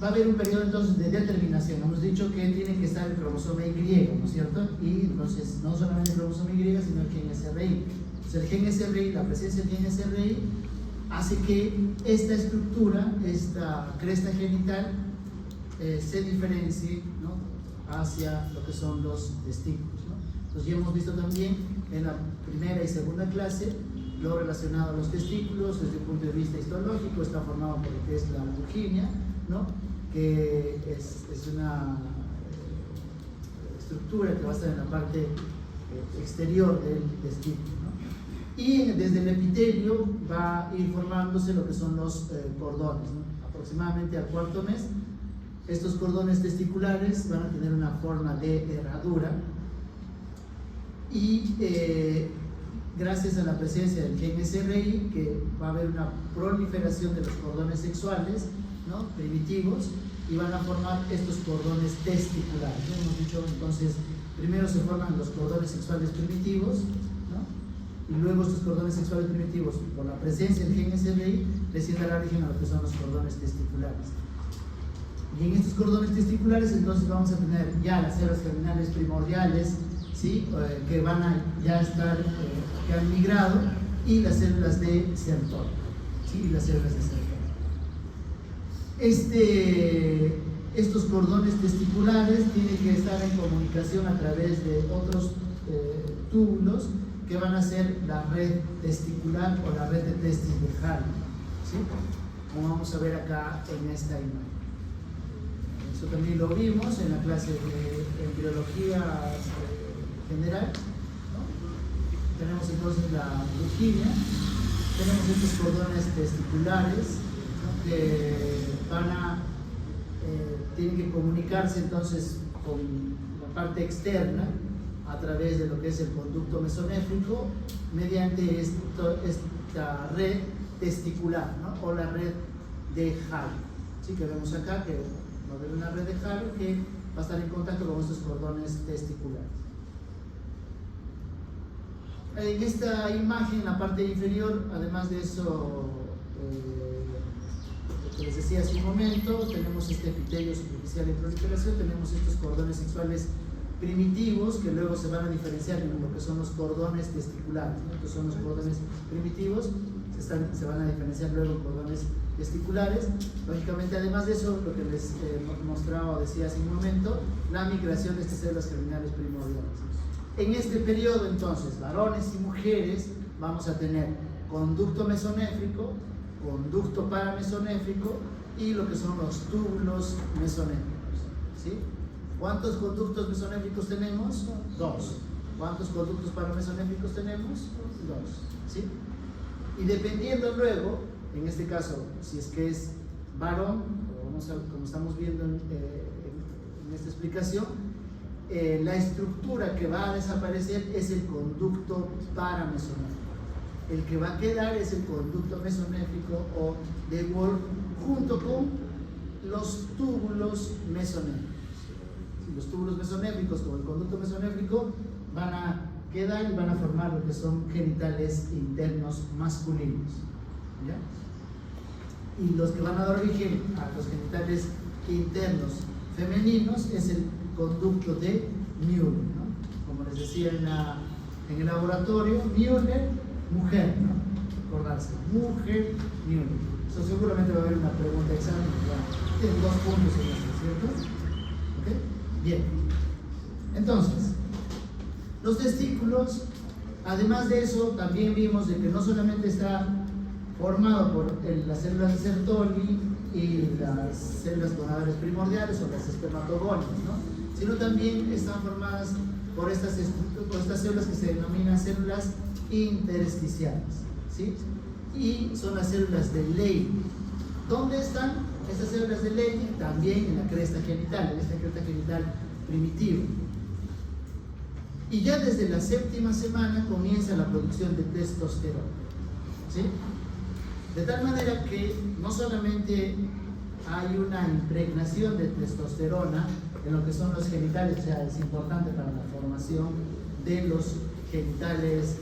va a haber un periodo entonces de determinación. Hemos dicho que tiene que estar el cromosoma Y, ¿no es cierto? Y entonces no solamente el cromosoma Y, sino el gen SRI. Entonces el gen SRI, la presencia del gen SRI hace que esta estructura, esta cresta genital, se diferencie, ¿no?, hacia lo que son los testículos, ¿no? Entonces ya hemos visto también en la primera y segunda clase lo relacionado a los testículos desde el punto de vista histológico. Está formado por lo que es la Purkinje, ¿no?, que es una estructura que va a estar en la parte exterior del testículo, ¿no? Y desde el epitelio va a ir formándose lo que son los cordones, ¿no? Aproximadamente al cuarto mes, estos cordones testiculares van a tener una forma de herradura y gracias a la presencia del gen SRI, que va a haber una proliferación de los cordones sexuales, ¿no?, primitivos, y van a formar estos cordones testiculares, ¿no? Hemos dicho entonces, primero se forman los cordones sexuales primitivos, ¿no?, y luego estos cordones sexuales primitivos, por la presencia del gen SRI, les da origen a lo que son los cordones testiculares. Y en estos cordones testiculares entonces vamos a tener ya las células germinales primordiales, ¿sí?, que van a ya estar, que han migrado, y las células de Sertoli, ¿sí?, y las células de Sertoli. Estos cordones testiculares tienen que estar en comunicación a través de otros túbulos que van a ser la red testicular o la red de testis de Halley, ¿sí?, como vamos a ver acá en esta imagen. Eso también lo vimos en la clase de embriología general, ¿no? Tenemos entonces la Purkinje, tenemos estos cordones testiculares, ¿no?, que tienen que comunicarse entonces con la parte externa a través de lo que es el conducto mesonéfrico mediante esta red testicular, ¿no?, o la red de Halley, ¿sí?, que vemos acá, que va a haber una red de Halley que va a estar en contacto con estos cordones testiculares. En esta imagen, en la parte inferior, además de eso, lo que les decía hace un momento, tenemos este epitelio superficial en proliferación, tenemos estos cordones sexuales primitivos que luego se van a diferenciar en lo que son los cordones testiculares, ¿no? Estos son los cordones primitivos, se van a diferenciar luego en cordones testiculares. Lógicamente, además de eso, lo que les mostraba o decía hace un momento, la migración de estas células germinales primordiales. En este periodo, entonces, varones y mujeres, vamos a tener conducto mesonéfrico, conducto paramesonéfrico y lo que son los túbulos mesonéfricos, ¿sí? ¿Cuántos conductos mesonéfricos tenemos? 2. ¿Cuántos conductos paramesonéfricos tenemos? 2, ¿sí? Y dependiendo luego, en este caso, si es que es varón, como estamos viendo en esta explicación, la estructura que va a desaparecer es el conducto paramesonéfrico. El que va a quedar es el conducto mesonéfrico o de Wolff, junto con los túbulos mesonéfricos. Los túbulos mesonéfricos con el conducto mesonéfrico van a quedar y van a formar lo que son genitales internos masculinos, ¿ya? Y los que van a dar origen a los genitales internos femeninos es el conducto de Müller, ¿no? Como les decía en el laboratorio, Müller, mujer, ¿no? Acordarse, mujer, Müller. Eso seguramente va a haber una pregunta de examen, ya tienen 2 puntos en esto, ¿cierto? ¿Ok? Bien. Entonces, los testículos, además de eso, también vimos de que no solamente está formado por las células de Sertoli y las células gonadales primordiales o las espermatogonias, ¿no?, sino también están formadas por estas células que se denominan células intersticiales, ¿sí? Y son las células de Leydig. ¿Dónde están estas células de Leydig? También en la cresta genital, en esta cresta genital primitiva. Y ya desde la 7ª semana comienza la producción de testosterona, ¿sí? De tal manera que no solamente hay una impregnación de testosterona en lo que son los genitales, o sea, es importante para la formación de los genitales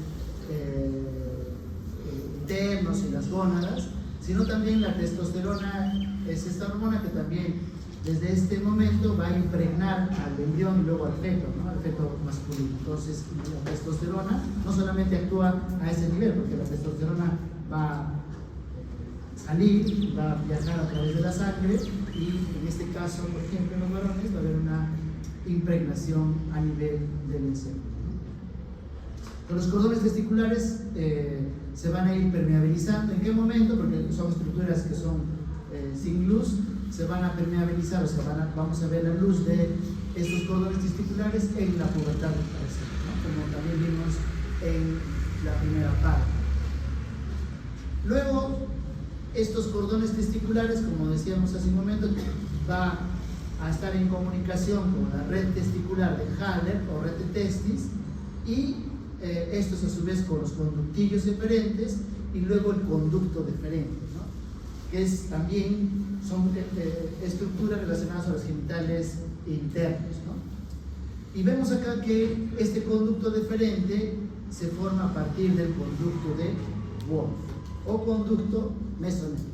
internos y las gónadas, sino también la testosterona es esta hormona que también desde este momento va a impregnar al embrión y luego al feto, ¿no?, al feto masculino. Entonces, la testosterona no solamente actúa a ese nivel, porque la testosterona va salir, va a viajar a través de la sangre y en este caso, por ejemplo, en los varones va a haber una impregnación a nivel del encéfalo. Con los cordones testiculares se van a ir permeabilizando. ¿En qué momento? Porque son estructuras que son sin luz, se van a permeabilizar, o sea, vamos a ver la luz de estos cordones testiculares en la pubertad, ¿no? Como también vimos en la primera parte. Luego, estos cordones testiculares, como decíamos hace un momento, va a estar en comunicación con la red testicular de Haller o red de testis, y estos a su vez con los conductillos eferentes y luego el conducto deferente, ¿no? Que también son estructuras relacionadas a los genitales internos, ¿no? Y vemos acá que este conducto deferente se forma a partir del conducto de Wolf o conducto mesonéfrico.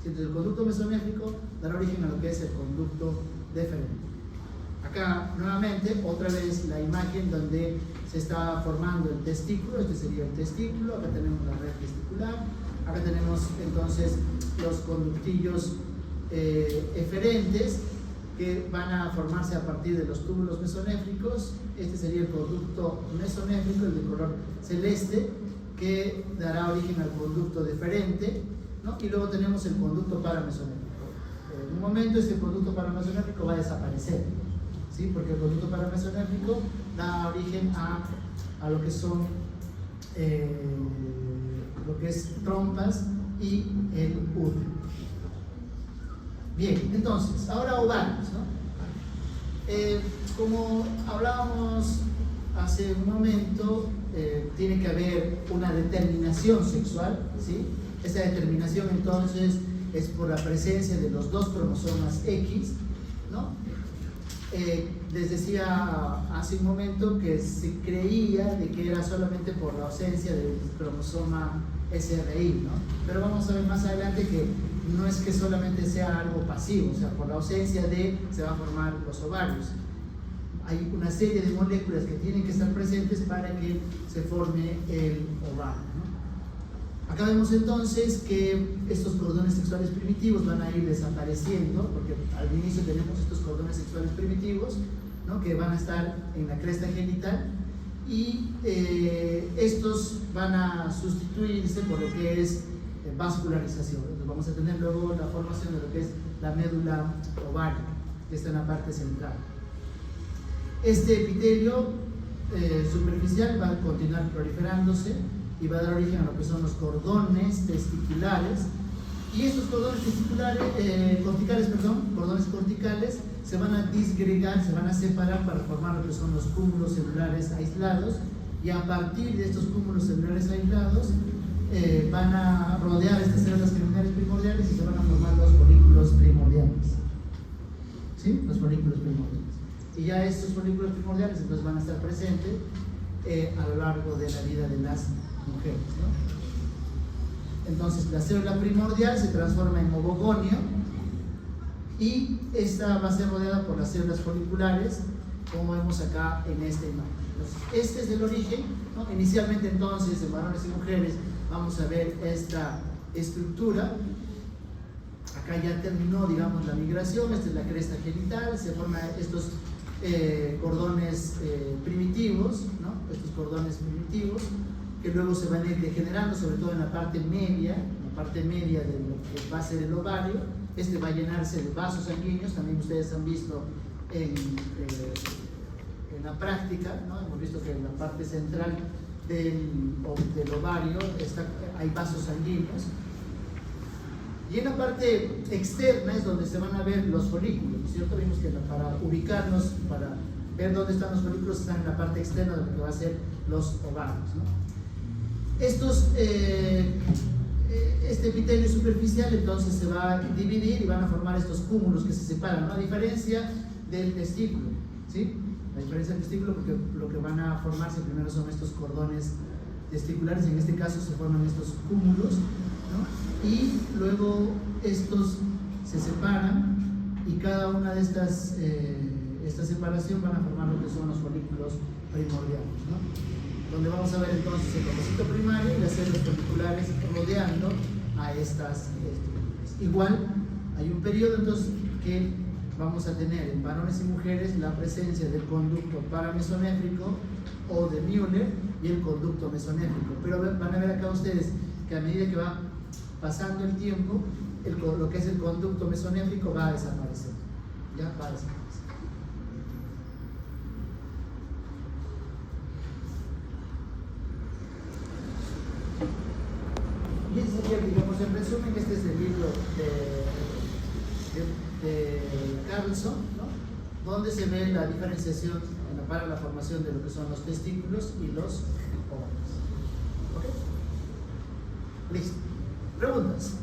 Entonces el conducto mesonéfrico dará origen a lo que es el conducto deferente. Acá nuevamente otra vez la imagen donde se está formando el testículo. Este sería el testículo, acá tenemos la red testicular, acá tenemos entonces los conductillos eferentes que van a formarse a partir de los túbulos mesonéfricos. Este sería el conducto mesonéfrico, el de color celeste, que dará origen al conducto deferente, ¿no? Y luego tenemos el conducto paramesonéfrico. En un momento este conducto paramesonéfrico va a desaparecer, ¿sí? Porque el conducto paramesonéfrico da origen a lo que son lo que es trompas y el útero. Bien, entonces, ahora ovarios, ¿no? Como hablábamos hace un momento, tiene que haber una determinación sexual, ¿sí? Esta determinación entonces es por la presencia de los dos cromosomas X, ¿no? Les decía hace un momento que se creía de que era solamente por la ausencia del cromosoma SRY, ¿no? Pero vamos a ver más adelante que no es que solamente sea algo pasivo, o sea, por la ausencia de se van a formar los ovarios. Hay una serie de moléculas que tienen que estar presentes para que se forme el ovario, ¿no? Acá vemos entonces que estos cordones sexuales primitivos van a ir desapareciendo, porque al inicio tenemos estos cordones sexuales primitivos, ¿no? Que van a estar en la cresta genital, y estos van a sustituirse por lo que es vascularización. Entonces vamos a tener luego la formación de lo que es la médula ovárica, que está en la parte central. Este epitelio superficial va a continuar proliferándose y va a dar origen a lo que son los cordones testiculares, y estos cordones cordones corticales se van a disgregar, se van a separar para formar lo que son los cúmulos celulares aislados, y a partir de estos cúmulos celulares aislados van a rodear estas células germinales primordiales y se van a formar los folículos primordiales, ¿sí? Los folículos primordiales. Y ya estos folículos primordiales entonces van a estar presentes a lo largo de la vida de las mujeres, ¿no? Entonces la célula primordial se transforma en ovogonio y esta va a ser rodeada por las células foliculares, como vemos acá en esta imagen. Entonces, este es el origen, ¿no? Inicialmente entonces en varones y mujeres vamos a ver esta estructura. Acá ya terminó, digamos, la migración. Esta es la cresta genital, se forman estos cordones primitivos, ¿no? Estos cordones primitivos que luego se van a ir degenerando, sobre todo en la parte media de lo que va a ser el ovario. Este va a llenarse de vasos sanguíneos. También ustedes han visto en la práctica, ¿no? Hemos visto que en la parte central del ovario hay vasos sanguíneos, y en la parte externa es donde se van a ver los folículos, ¿no es cierto? Vimos que para ubicarnos, para ver dónde están los folículos, están en la parte externa de lo que va a ser los ovarios, ¿no? Este epitelio superficial entonces se va a dividir y van a formar estos cúmulos que se separan, ¿no? A diferencia del testículo, ¿sí? La diferencia del testículo, porque lo que van a formarse primero son estos cordones testiculares, en este caso se forman estos cúmulos, ¿no? Y luego estos se separan, y cada una de esta separación van a formar lo que son los folículos primordiales, ¿no? Donde vamos a ver entonces el ovocito primario y las células folliculares rodeando a estas estructuras. Igual hay un periodo entonces que vamos a tener en varones y mujeres la presencia del conducto paramesonéfrico o de Müller y el conducto mesonéfrico, pero van a ver acá ustedes que a medida que va pasando el tiempo, lo que es el conducto mesonéfrico va a desaparecer, ya va a desaparecer. Y ese sería, digamos, en resumen, este es el libro de Carlson, ¿no? Donde se ve la diferenciación para la formación de lo que son los testículos y los ovarios. ¿Ok? Listo. ¿Preguntas?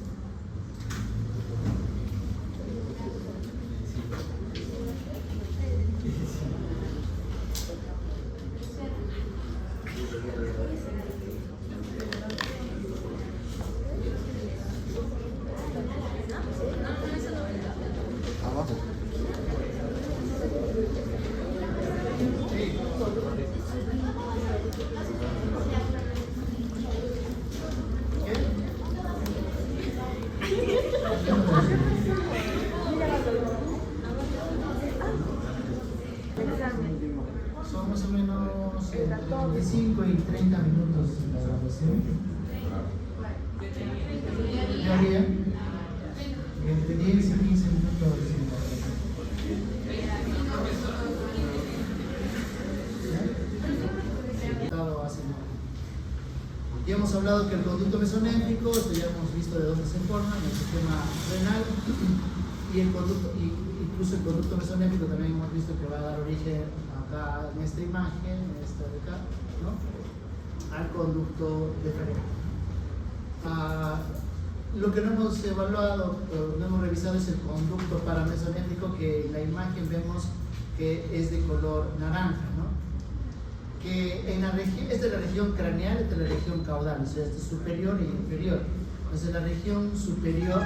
Son más o menos entre 25 y 30 minutos la grabación. Diaria, entre 10 y 15 minutos. Ya hemos hablado que el conducto mesonéfrico, esto ya hemos visto de dónde se forma, en el sistema renal, y el conducto, incluso el conducto mesonéfrico también hemos visto que va a dar origen acá en esta imagen, en esta de acá, ¿no? Al conducto deferente. Lo que no hemos evaluado, no hemos revisado es el conducto paramesonéfrico, que en la imagen vemos que es de color naranja, ¿no? Que en la región, esta es la región craneal, esta es la región caudal, o sea, este es superior e inferior. Entonces, en la región superior,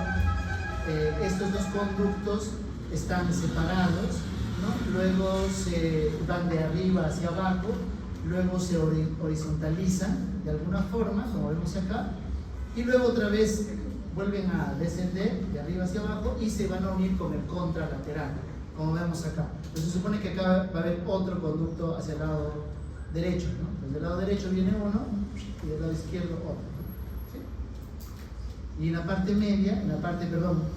estos dos conductos están separados, ¿no? Luego se van de arriba hacia abajo, luego se horizontalizan de alguna forma, como vemos acá, y luego otra vez vuelven a descender de arriba hacia abajo y se van a unir con el contralateral, como vemos acá. Entonces, se supone que acá va a haber otro conducto hacia el lado derecho, ¿no? Entonces, del lado derecho viene uno y del lado izquierdo otro, ¿sí? Y en la parte media,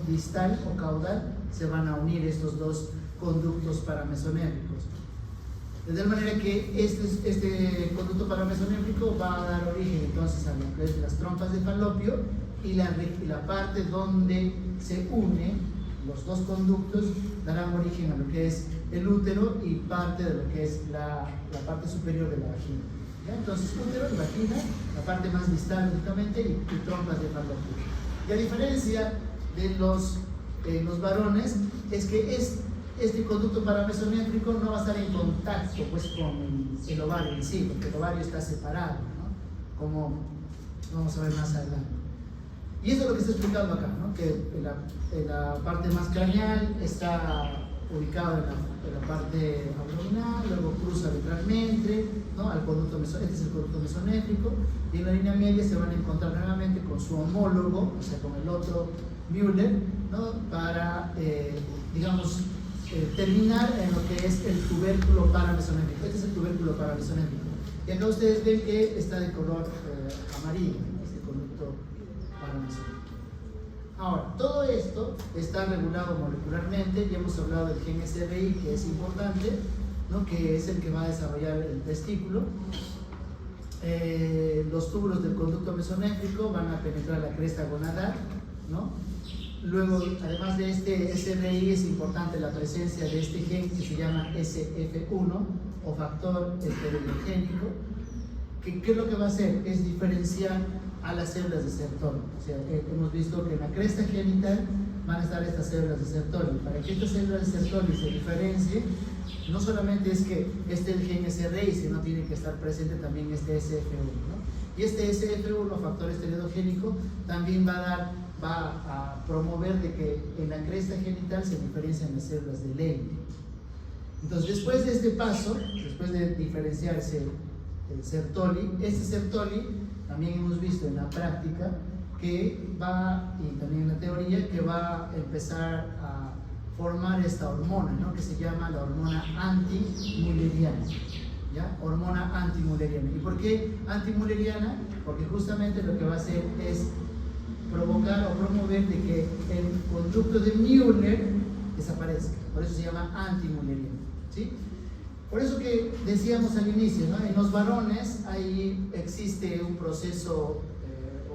distal o caudal, se van a unir estos dos conductos paramesonéfricos. De tal manera que este conducto paramesonéfrico va a dar origen entonces a lo que es las trompas de Falopio, y la parte donde se unen los dos conductos darán origen a lo que es el útero y parte de lo que es la parte superior de la vagina. ¿Ya? Entonces, útero y vagina, la parte más distal únicamente, y trompas de Falopio. Y a diferencia de los varones, es que este conducto paramesonéfrico no va a estar en contacto pues, con el ovario en sí, porque el ovario está separado, ¿no? Como vamos a ver más adelante. Y eso es lo que está explicando acá, ¿no? Que en la parte más craneal está ubicado en la parte abdominal, luego cruza ventralmente, ¿no? Al conducto este es el conducto mesonéfrico, y en la línea media se van a encontrar nuevamente con su homólogo, o sea, con el otro Müller, ¿no? Para, digamos, terminar en lo que es el tubérculo paramesonéfrico. Este es el tubérculo paramesonéfrico. Y acá ustedes ven que está de color amarillo, este conducto paramesonéfrico. Ahora, todo esto está regulado molecularmente. Ya hemos hablado del gen SRI, que es importante, ¿no? Que es el que va a desarrollar el testículo. Los túbulos del conducto mesonéfrico van a penetrar la cresta gonadal, ¿no? Luego, además de este SRI, es importante la presencia de este gen que se llama SF1 o factor esteroidogénico. ¿Qué es lo que va a hacer? Es diferenciar a las células de Sertoli. O sea, hemos visto que en la cresta genital van a estar estas células de Sertoli. Para que estas células de Sertoli se diferencien, no solamente es que esté el gen SRI, sino tiene que estar presente también este SF1, ¿no? Y este SF1, factor esteroidogénico, también va a promover de que en la cresta genital se diferencian las células de Leydig. Entonces, después de este paso, después de diferenciarse el Sertoli, este Sertoli también hemos visto en la práctica que va, y también en la teoría, que va a empezar a formar esta hormona, ¿no? Que se llama la hormona antimülleriana, ¿ya? Hormona antimülleriana. ¿Y por qué antimülleriana? Porque justamente lo que va a hacer es provocar o promover de que el conducto de Müller desaparezca. Por eso se llama antimülleriana, ¿sí? Por eso que decíamos al inicio, ¿no? En los varones ahí existe un proceso,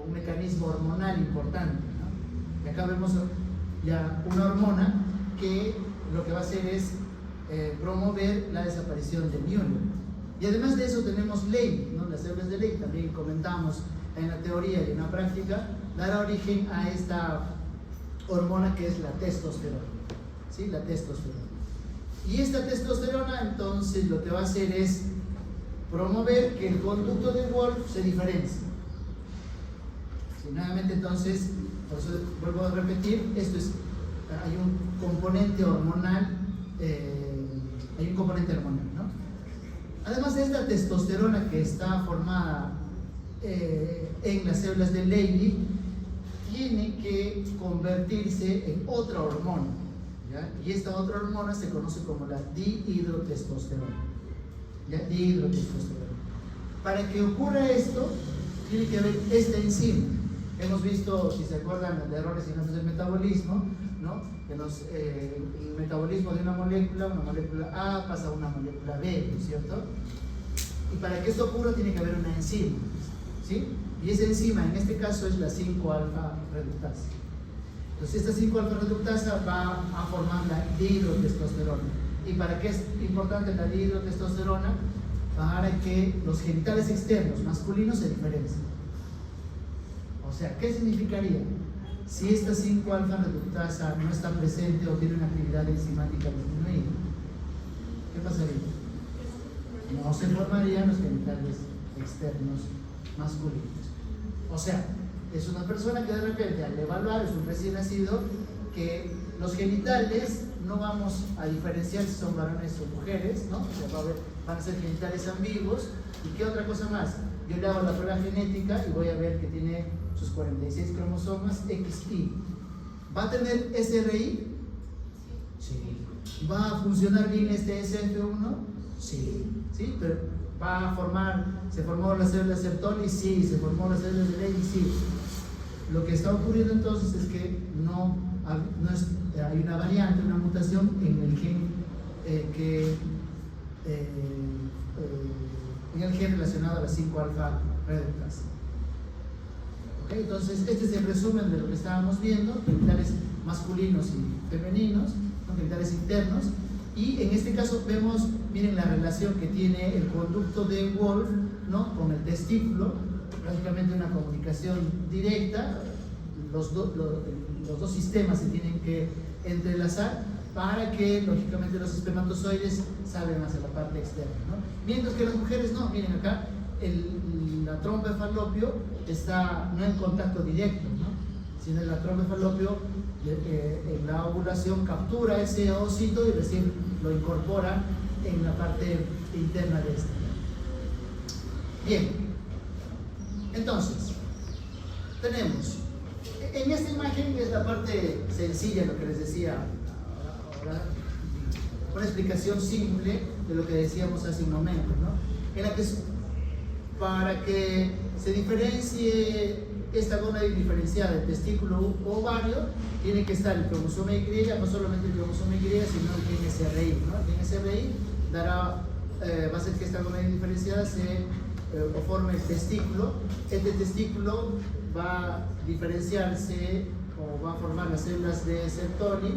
un mecanismo hormonal importante, ¿no? Y acá vemos ya una hormona que lo que va a hacer es promover la desaparición de Müller. Y además de eso tenemos Ley, ¿no? Las células de Ley, también comentamos en la teoría y en la práctica, dará origen a esta hormona que es la testosterona, ¿sí? La testosterona. Y esta testosterona entonces lo que va a hacer es promover que el conducto de Wolff se diferencie. ¿Sí? Nuevamente entonces, por eso vuelvo a repetir, esto es, hay un componente hormonal, ¿no? Además de esta testosterona que está formada en las células de Leydig, tiene que convertirse en otra hormona, ¿ya? Y esta otra hormona se conoce como la dihidrotestosterona, ¿ya? Dihidrotestosterona. Para que ocurra esto, tiene que haber esta enzima. Hemos visto, si se acuerdan, de errores inherentes del metabolismo, ¿no? Que el metabolismo de una molécula A pasa a una molécula B, ¿no es cierto? Y para que esto ocurra tiene que haber una enzima, ¿sí? Y esa enzima en este caso es la 5-alfa reductasa. Entonces esta 5-alfa reductasa va a formar la dihidrotestosterona. ¿Y para qué es importante la dihidrotestosterona? Para que los genitales externos masculinos se diferencien. O sea, ¿qué significaría? Si esta 5-alfa reductasa no está presente o tiene una actividad enzimática disminuida, ¿qué pasaría? No se formarían los genitales externos masculinos. O sea, es una persona que de repente al evaluar, es un recién nacido, que los genitales no vamos a diferenciar si son varones o mujeres, ¿no? O sea, van a ser genitales ambiguos. ¿Y qué otra cosa más? Yo le hago la prueba genética y voy a ver que tiene sus 46 cromosomas XY. ¿Va a tener SRI? Sí. ¿Va a funcionar bien este SF1? Sí. ¿Sí? Pero ¿va a formar, se formó la célula Sertoli? Sí. ¿Se formó la célula de Leydig? Sí. Lo que está ocurriendo entonces es que hay una variante, una mutación en el gen en el gen relacionado a la 5-alfa reductasa. ¿Okay? Entonces, este es el resumen de lo que estábamos viendo: genitales masculinos y femeninos, ¿no? Genitales internos. Y en este caso vemos, miren la relación que tiene el conducto de Wolff, ¿no? Con el testículo, prácticamente una comunicación directa. Los dos sistemas se tienen que entrelazar para que, lógicamente, los espermatozoides salgan hacia la parte externa, ¿no? Mientras que las mujeres no. Miren acá, la trompa de falopio está no en contacto directo, ¿no? Sino la trompa de falopio en la ovulación captura ese ovocito y recién lo incorpora en la parte interna de esta. Bien, entonces tenemos en esta imagen, es la parte sencilla, lo que les decía ahora, una explicación simple de lo que decíamos hace un momento, ¿no? En la que para que se diferencie esta gónada diferenciada del testículo u ovario, tiene que estar el cromosoma Y, no solamente el cromosoma Y, sino el gen SRI, ¿no? El gen SRI va a hacer que esta gónada diferenciada o forme el testículo. Este testículo va a diferenciarse o va a formar las células de Sertoli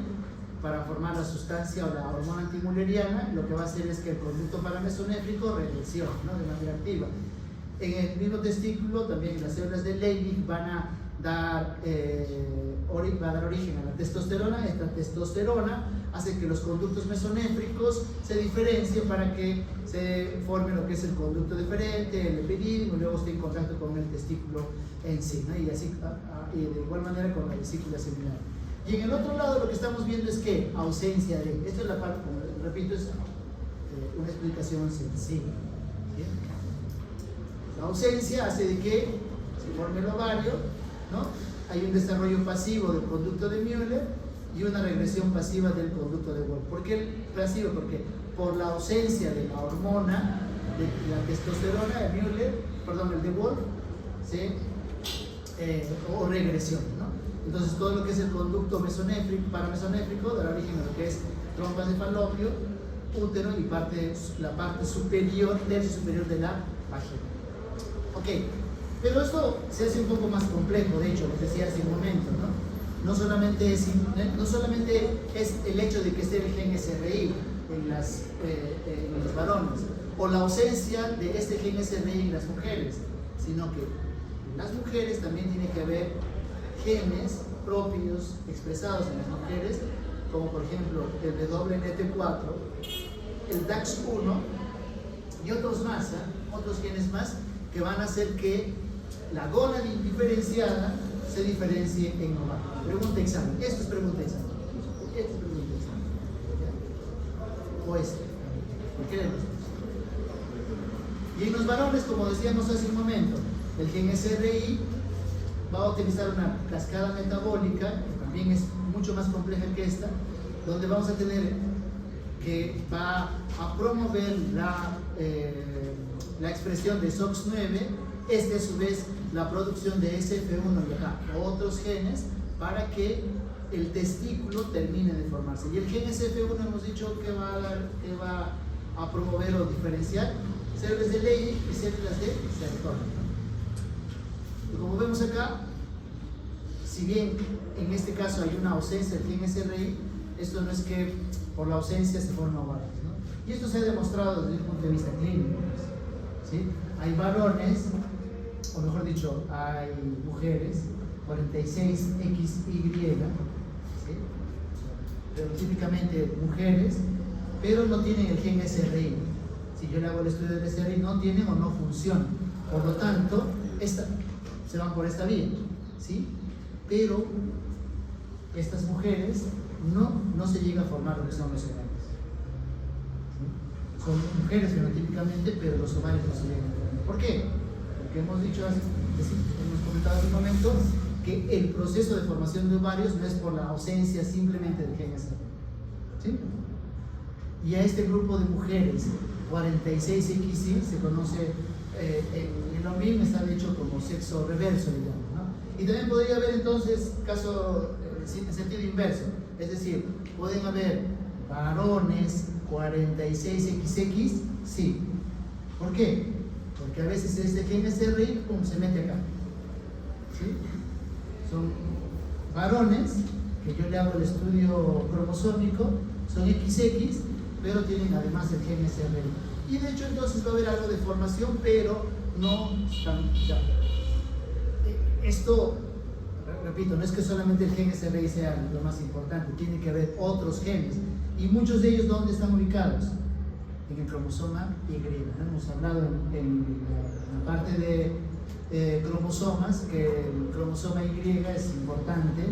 para formar la sustancia o la hormona antimülleriana. Lo que va a hacer es que el conducto paramesonéfrico regresione, ¿no? De manera activa. En el mismo testículo también las células de Leydig van a dar origen a la testosterona. Esta testosterona hace que los conductos mesonéfricos se diferencien para que se forme lo que es el conducto deferente, el epidídimo, y luego esté en contacto con el testículo en sí, ¿no? Y así, y de igual manera con la vesícula seminal. Y en el otro lado lo que estamos viendo es que ausencia de, esto es la parte, como repito, es una explicación sencilla, ¿sí? La ausencia hace de que se forme el ovario ¿no? Hay un desarrollo pasivo del conducto de Müller y una regresión pasiva del conducto de Wolff. ¿Por qué pasivo? Porque por la ausencia de la hormona, de la testosterona de Müller, perdón, el de Wolff, ¿sí? O regresión, ¿no? Entonces todo lo que es el conducto mesonéfrico, paramesonéfrico, dará origen a lo que es trompas de falopio, útero y la parte superior, tercio superior de la vagina. Ok, pero esto se hace un poco más complejo, de hecho, lo decía hace un momento, ¿no? No solamente es el hecho de que esté el gen SRI en los varones, o la ausencia de este gen SRI en las mujeres, sino que en las mujeres también tiene que haber genes propios expresados en las mujeres, como por ejemplo el WNT4, el DAX1 y otros más, otros genes más que van a hacer que la gónada indiferenciada se diferencie en ovario. Pregunta examen. Esto es pregunta examen. Esto es pregunta examen. ¿Ya? O este. Cualquiera de los dos. Y en los varones, como decíamos hace un momento, el gen SRI va a utilizar una cascada metabólica, que también es mucho más compleja que esta, donde vamos a tener que va a promover la expresión de SOX9, a su vez la producción de SF1 y acá, otros genes, para que el testículo termine de formarse. Y el gen SF1 hemos dicho que va a promover o diferenciar células de Leydig y células de Sertoli. Y como vemos acá, si bien en este caso hay una ausencia del gen SRI, esto no es que por la ausencia se forman ovarios, ¿no? Y esto se ha demostrado desde el punto de vista clínico, ¿sí? Hay varones, o mejor dicho, hay mujeres, 46XY, ¿sí? Pero típicamente mujeres, pero no tienen el gen SRI. Si yo le hago el estudio del SRI, no tienen o no funcionan. Por lo tanto, se van por esta vía, ¿sí? Pero estas mujeres no se llega a formar lo que son los ovarios, ¿sí? Son mujeres fenotípicamente, pero los ovarios no se llegan a formar. ¿Por qué? Porque hemos comentado hace un momento que el proceso de formación de ovarios no es por la ausencia simplemente del gen SRI, ¿sí? Y a este grupo de mujeres 46XY se conoce en el OMIM, está hecho como sexo reverso, digamos, ¿no? Y también podría haber entonces caso en sentido inverso, es decir, pueden haber varones 46XX, sí. ¿Por qué? Porque a veces este gen SRI se mete acá, ¿sí? Son varones que yo le hago el estudio cromosómico, son XX, pero tienen además el gen SRI. Y de hecho entonces va a haber algo de formación, pero no ya. Esto, repito, no es que solamente el gen SRI sea lo más importante, tiene que haber otros genes. Y muchos de ellos, ¿dónde están ubicados? En el cromosoma Y. Hemos hablado en la parte de cromosomas que el cromosoma Y es importante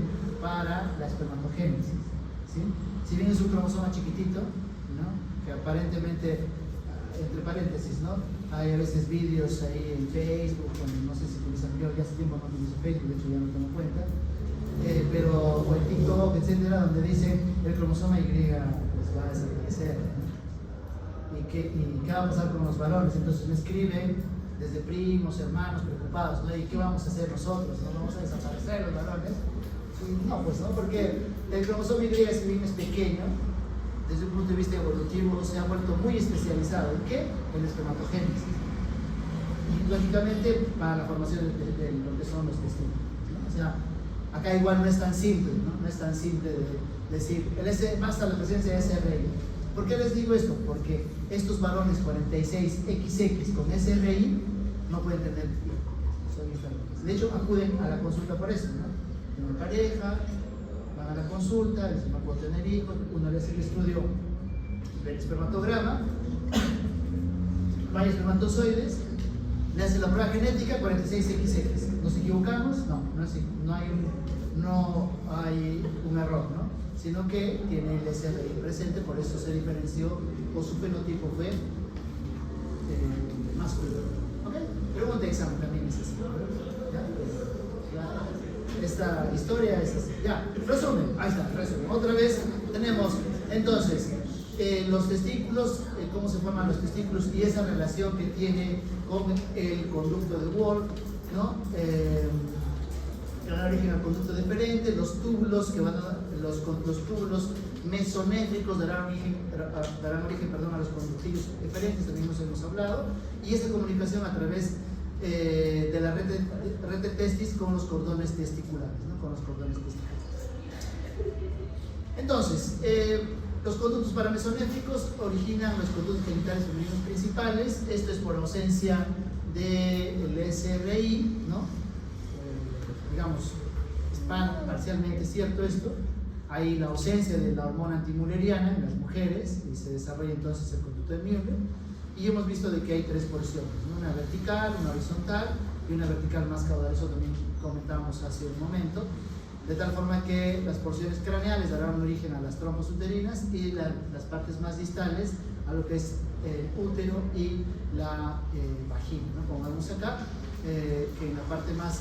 para la espermatogénesis, ¿sí? Si bien es un cromosoma chiquitito, ¿no? Que aparentemente, entre paréntesis, ¿no? Hay a veces vídeos ahí en Facebook, no sé si utilizan, yo ya hace tiempo no utilizo Facebook, de hecho ya no tengo cuenta, pero o en TikTok, etcétera, donde dicen el cromosoma Y pues, va a desaparecer, ¿no? ¿Y qué va a pasar con los varones? Entonces me escriben desde primos, hermanos, preocupados, ¿no? ¿Y qué vamos a hacer nosotros? ¿No vamos a desaparecer los varones? Y no, pues no, porque el cromosoma Y, si bien es pequeño, desde un punto de vista evolutivo se ha vuelto muy especializado. ¿En qué? En la espermatogénesis. Y lógicamente para la formación de lo que son los testículos, ¿no? O sea, acá igual no es tan simple, ¿no? No es tan simple de decir, basta la presencia de SRI. ¿Por qué les digo esto? Porque estos varones 46XX con SRI no pueden tener hijos. De hecho, acuden a la consulta por eso, ¿no? Tienen pareja, van a la consulta, dicen no puedo tener hijos, uno le hace el estudio del espermatograma, varios espermatozoides, le hace la prueba genética 46XX. ¿Nos equivocamos? No, no hay un error, ¿no? Sino que tiene el SRI presente, por eso se diferenció, o su fenotipo fue masculino. ¿Ok? Pregunta de examen también es así. ¿Ya? esta historia es así. Ya, resumen, ahí está, resumen. Otra vez tenemos, entonces, los testículos, cómo se forman los testículos y esa relación que tiene con el conducto de Wolf, ¿no? Que dan origen al conducto deferente, los túbulos que van a, los túbulos mesonéfricos darán origen a los conductillos deferentes, también nos hemos hablado, y esa comunicación a través de la red de testis con los cordones testiculares, ¿no? Con los cordones testiculares. Entonces, los conductos paramesonéfricos originan los conductos genitales femeninos principales. Esto es por ausencia del SRI, ¿no? Digamos, es parcialmente cierto esto. Hay la ausencia de la hormona antimülleriana en las mujeres y se desarrolla entonces el conducto de Müller. Y hemos visto de que hay tres porciones, ¿no? Una vertical, una horizontal y una vertical más caudal. Eso también comentábamos hace un momento. De tal forma que las porciones craneales darán origen a las trompas uterinas y las partes más distales a lo que es el útero y la vagina, ¿no? Como vemos acá, que en la parte más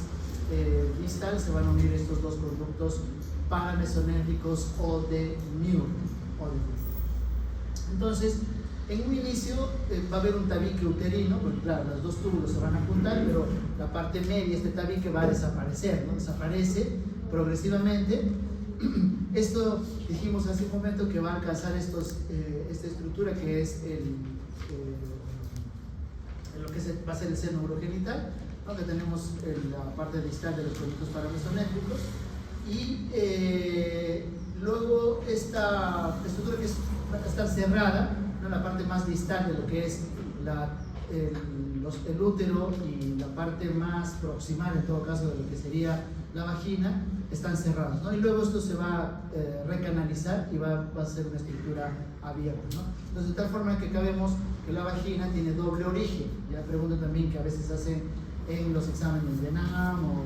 distal se van a unir estos dos conductos paramesonéfricos o de Müller. Entonces, en un inicio va a haber un tabique uterino, porque claro, los dos túbulos se van a juntar, pero la parte media, este tabique va a desaparecer, ¿no? Desaparece progresivamente. Esto dijimos hace un momento que va a alcanzar esta estructura que es lo que va a ser el seno urogenital, ¿no? Que tenemos la parte distal de los conductos paramesonéfricos y luego esta estructura que va a estar cerrada, ¿no? La parte más distal de lo que es el útero y la parte más proximal en todo caso de lo que sería la vagina están cerrados, ¿no? Y luego esto se va a recanalizar y va a ser una estructura abierta, ¿no? Entonces, de tal forma que acá vemos que la vagina tiene doble origen. Ya pregunto también que a veces hacen en los exámenes de NAM o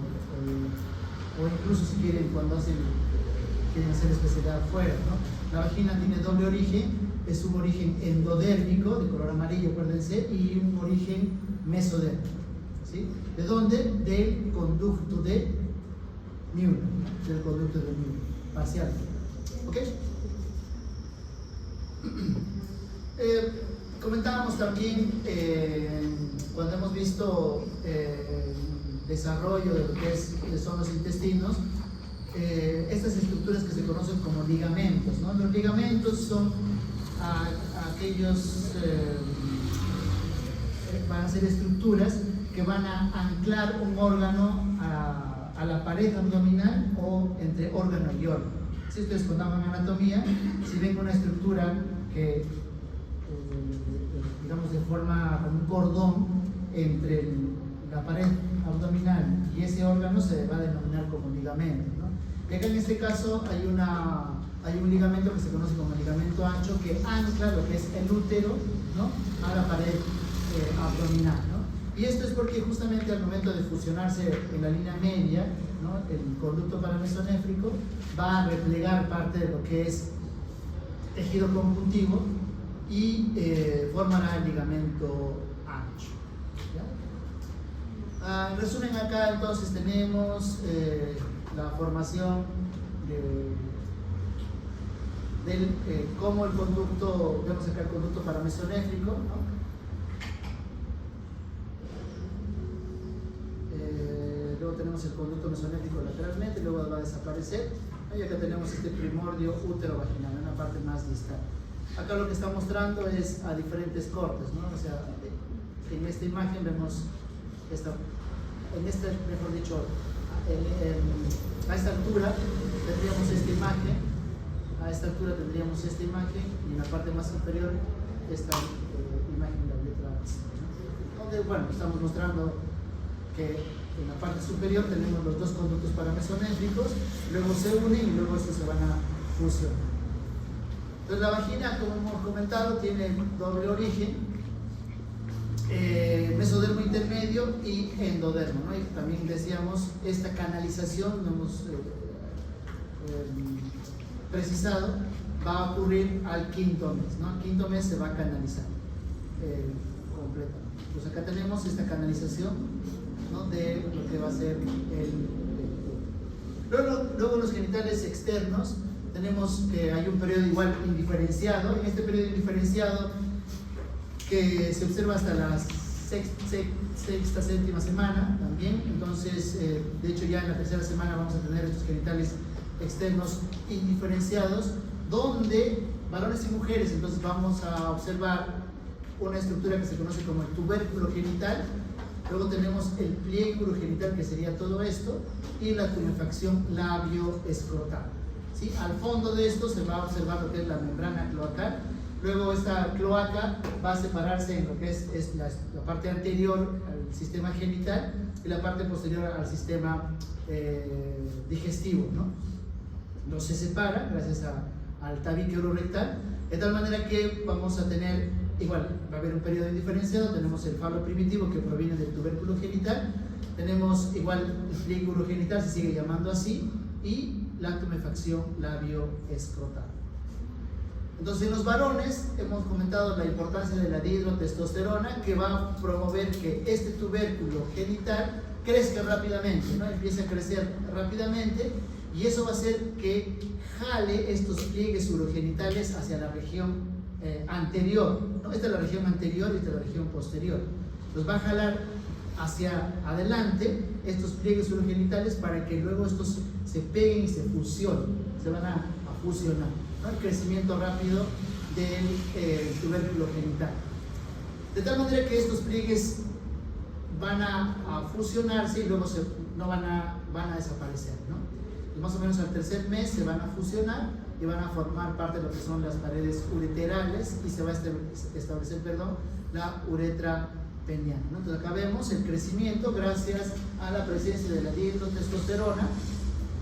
incluso si quieren cuando quieren hacer especialidad fuera, ¿no? La vagina tiene doble origen, es un origen endodérmico de color amarillo, acuérdense, y un origen mesodérmico, ¿sí? ¿De dónde? Del conducto de Müller, del conducto de Müller, parcial. ¿Ok? Comentábamos también cuando hemos visto desarrollo de lo que son los intestinos, estas estructuras que se conocen como ligamentos, ¿no? Los ligamentos son aquellos, van a ser estructuras que van a anclar un órgano a la pared abdominal o entre órgano y órgano. Si ustedes cuando hagan anatomía, si ven una estructura que digamos de forma como un cordón entre la pared abdominal y ese órgano, se va a denominar como ligamento, ¿no? Y acá en este caso hay un ligamento que se conoce como ligamento ancho que ancla lo que es el útero, ¿no? A la pared abdominal, ¿no? Y esto es porque justamente al momento de fusionarse en la línea media, ¿no? El conducto paramesonéfrico va a replegar parte de lo que es tejido conjuntivo y formará el ligamento ancho, ¿ya? En resumen, acá entonces tenemos la formación del cómo el conducto, vemos acá el conducto paramesonéfrico, ¿no? Luego tenemos el conducto mesonéfrico lateralmente, luego va a desaparecer, ¿no? Y acá tenemos este primordio útero-vaginal, una parte más distal. Acá lo que está mostrando es a diferentes cortes, ¿no? O sea, en esta imagen vemos mejor dicho, a esta altura tendríamos esta imagen, y en la parte más inferior esta imagen de la letra C, ¿no? Donde, bueno, estamos mostrando que en la parte superior tenemos los dos conductos paramesonéfricos, luego se unen y luego estos se van a fusionar. Entonces la vagina, como hemos comentado, tiene doble origen, mesodermo intermedio y endodermo, ¿no? Y también decíamos, esta canalización, no hemos precisado, va a ocurrir al quinto mes, ¿no? Al quinto mes se va a canalizar completamente. Pues acá tenemos esta canalización, ¿no? De lo que va a ser Luego los genitales externos, tenemos que hay un periodo igual indiferenciado. En este periodo indiferenciado, que se observa hasta la sexta, séptima semana también. Entonces, de hecho, ya en la tercera semana vamos a tener estos genitales externos indiferenciados, donde varones y mujeres, entonces vamos a observar una estructura que se conoce como el tubérculo genital. Luego tenemos el pliegue urogenital, que sería todo esto, y la tumefacción labio-escrotal, ¿sí? Al fondo de esto se va a observar lo que es la membrana cloacal. Luego esta cloaca va a separarse en lo que es la parte anterior al sistema genital y la parte posterior al sistema digestivo, ¿no? No se separa gracias al tabique urorectal, de tal manera que vamos a tener, igual, va a haber un periodo indiferenciado. Tenemos el falo primitivo, que proviene del tubérculo genital, tenemos igual el pliegue urogenital, se sigue llamando así, y la tumefacción labio-escrotal. Entonces, en los varones hemos comentado la importancia de la dihidrotestosterona, que va a promover que este tubérculo genital crezca rápidamente, ¿no? Empiece a crecer rápidamente, y eso va a hacer que jale estos pliegues urogenitales hacia la región anterior, ¿no? Esta es la región anterior y esta es la región posterior. Los va a jalar hacia adelante estos pliegues urogenitales para que luego estos se peguen y se fusionen, se van a fusionar, ¿no? El crecimiento rápido del tubérculo genital. De tal manera que estos pliegues van a fusionarse y luego no van a desaparecer, ¿no? Y más o menos al tercer mes se van a fusionar y van a formar parte de lo que son las paredes ureterales, y se va a establecer, la uretra peniana, ¿no? Entonces acá vemos el crecimiento gracias a la presencia de la dihidrotestosterona.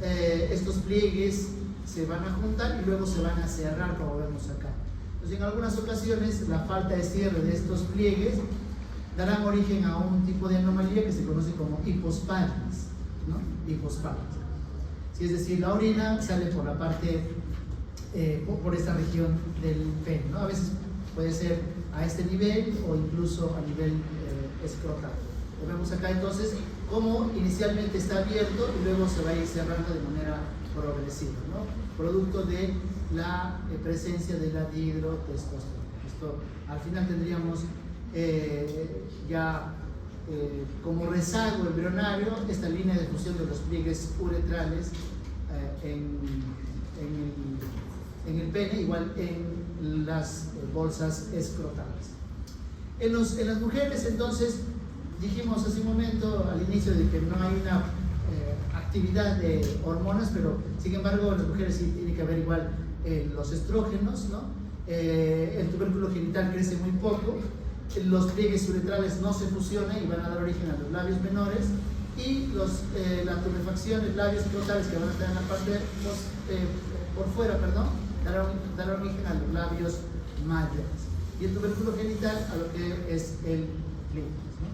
Estos pliegues se van a juntar y luego se van a cerrar, como vemos acá. Entonces, en algunas ocasiones la falta de cierre de estos pliegues darán origen a un tipo de anomalía que se conoce como hipospadia, ¿no? Hipospadia. Sí, es decir, la orina sale por la parte, por esta región del pene, ¿no? A veces puede ser a este nivel o incluso a nivel escrotal. Lo vemos acá entonces como inicialmente está abierto y luego se va a ir cerrando de manera progresiva, ¿no? Producto de la presencia de la dihidrotestosterona. Esto, al final tendríamos como rezago embrionario esta línea de fusión de los pliegues uretrales en el pene, igual en las bolsas escrotales. En las mujeres, entonces, dijimos hace un momento al inicio de que no hay una actividad de hormonas, pero sin embargo en las mujeres sí tiene que haber igual los estrógenos, ¿no? El tubérculo genital crece muy poco, los pliegues uretrales no se fusionan y van a dar origen a los labios menores, y la tumefacción, los labios escrotales, que van a estar en la parte por fuera, darán origen a los labios mayores, y el tubérculo genital a lo que es el clítoris, ¿no?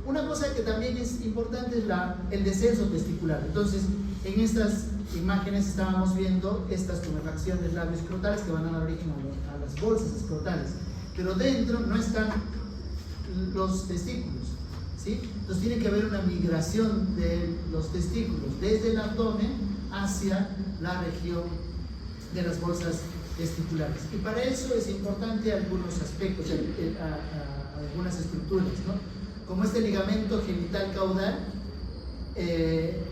Una cosa que también es importante es el descenso testicular. Entonces, en estas imágenes estábamos viendo estas tumefacciones labios escrotales que van a dar origen a las bolsas escrotales, pero dentro no están los testículos, ¿sí? Entonces tiene que haber una migración de los testículos desde el abdomen hacia la región de las bolsas testiculares, y para eso es importante algunos aspectos, algunas estructuras, ¿no? Como este ligamento genital caudal,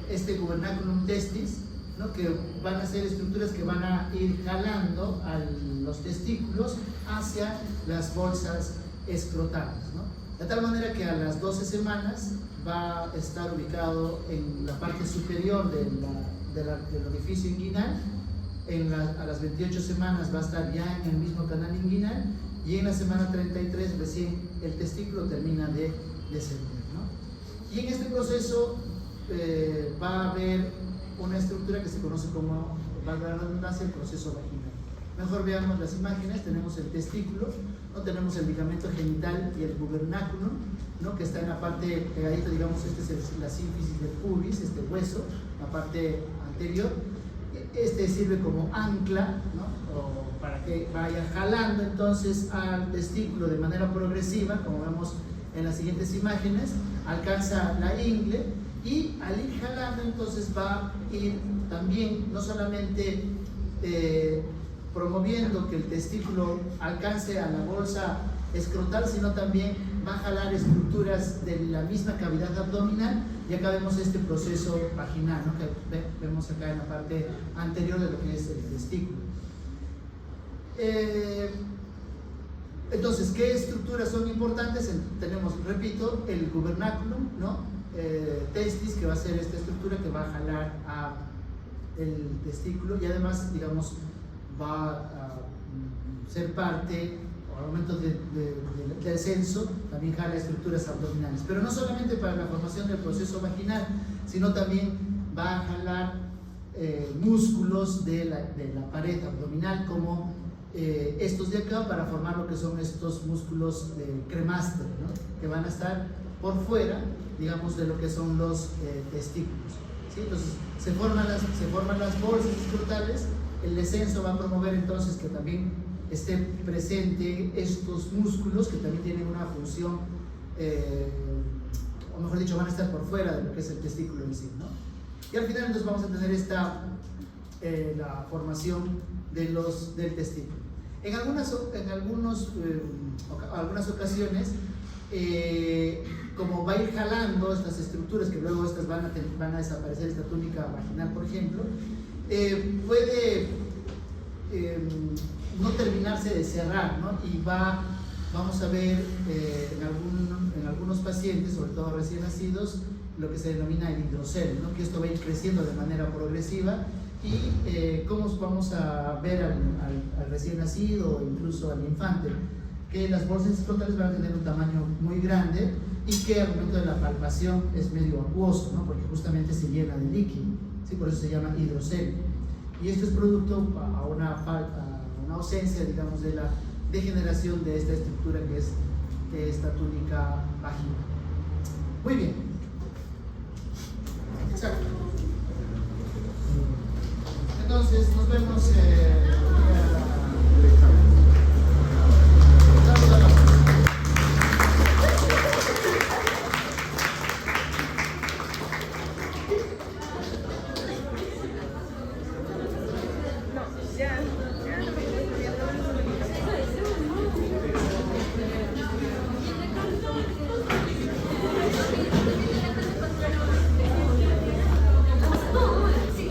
este gubernaculum testis, ¿no? Que van a ser estructuras que van a ir jalando a los testículos hacia las bolsas escrotales, ¿no? De tal manera que a las 12 semanas va a estar ubicado en la parte superior del orificio inguinal, a las 28 semanas va a estar ya en el mismo canal inguinal, y en la semana 33 recién el testículo termina de descender, ¿no? Y en este proceso va a haber una estructura que se conoce como, valga la redundancia, el proceso vaginal. Mejor veamos las imágenes. Tenemos el testículo, ¿no? Tenemos el ligamento genital y el gubernaculum, ¿no? Que está en la parte pegadita, digamos, este es la sínfisis del pubis, este hueso, la parte anterior. Este sirve como ancla, ¿no? O para que vaya jalando entonces al testículo de manera progresiva, como vemos en las siguientes imágenes. Alcanza la ingle, Y al ir jalando, entonces va a ir también, no solamente promoviendo que el testículo alcance a la bolsa escrotal, sino también va a jalar estructuras de la misma cavidad abdominal. Y acá vemos este proceso vaginal, ¿no? Que vemos acá en la parte anterior de lo que es el testículo. Entonces, ¿qué estructuras son importantes? Tenemos, repito, el gubernaculum, ¿no? Testis, que va a ser esta estructura que va a jalar a el testículo, y además, digamos, va a ser parte, al momento del descenso, también jala estructuras abdominales. Pero no solamente para la formación del proceso vaginal, sino también va a jalar músculos de la pared abdominal, como estos de acá, para formar lo que son estos músculos de cremaster, ¿no? Que van a estar por fuera, digamos, de lo que son los testículos, ¿sí? Entonces se forman las bolsas escrotales. El descenso va a promover entonces que también esté presente estos músculos, que también tienen una función, o mejor dicho, van a estar por fuera de lo que es el testículo en sí, ¿no? Y al final entonces vamos a tener la formación del testículo. En algunas ocasiones, como va a ir jalando estas estructuras, que luego estas van a desaparecer, esta túnica vaginal, por ejemplo, puede no terminarse de cerrar, ¿no? Y vamos a ver en algunos pacientes, sobre todo recién nacidos, lo que se denomina el hidrocele, ¿no? Que esto va a ir creciendo de manera progresiva. Y cómo vamos a ver al recién nacido o incluso al infante, que las bolsas escrotales van a tener un tamaño muy grande y que al momento de la palpación es medio acuoso, ¿no? Porque justamente se llena de líquido, ¿sí? Por eso se llama hidrocele. Y esto es producto a una ausencia, digamos, de la degeneración de esta estructura que es esta túnica vaginal. Muy bien. Exacto. Entonces, nos vemos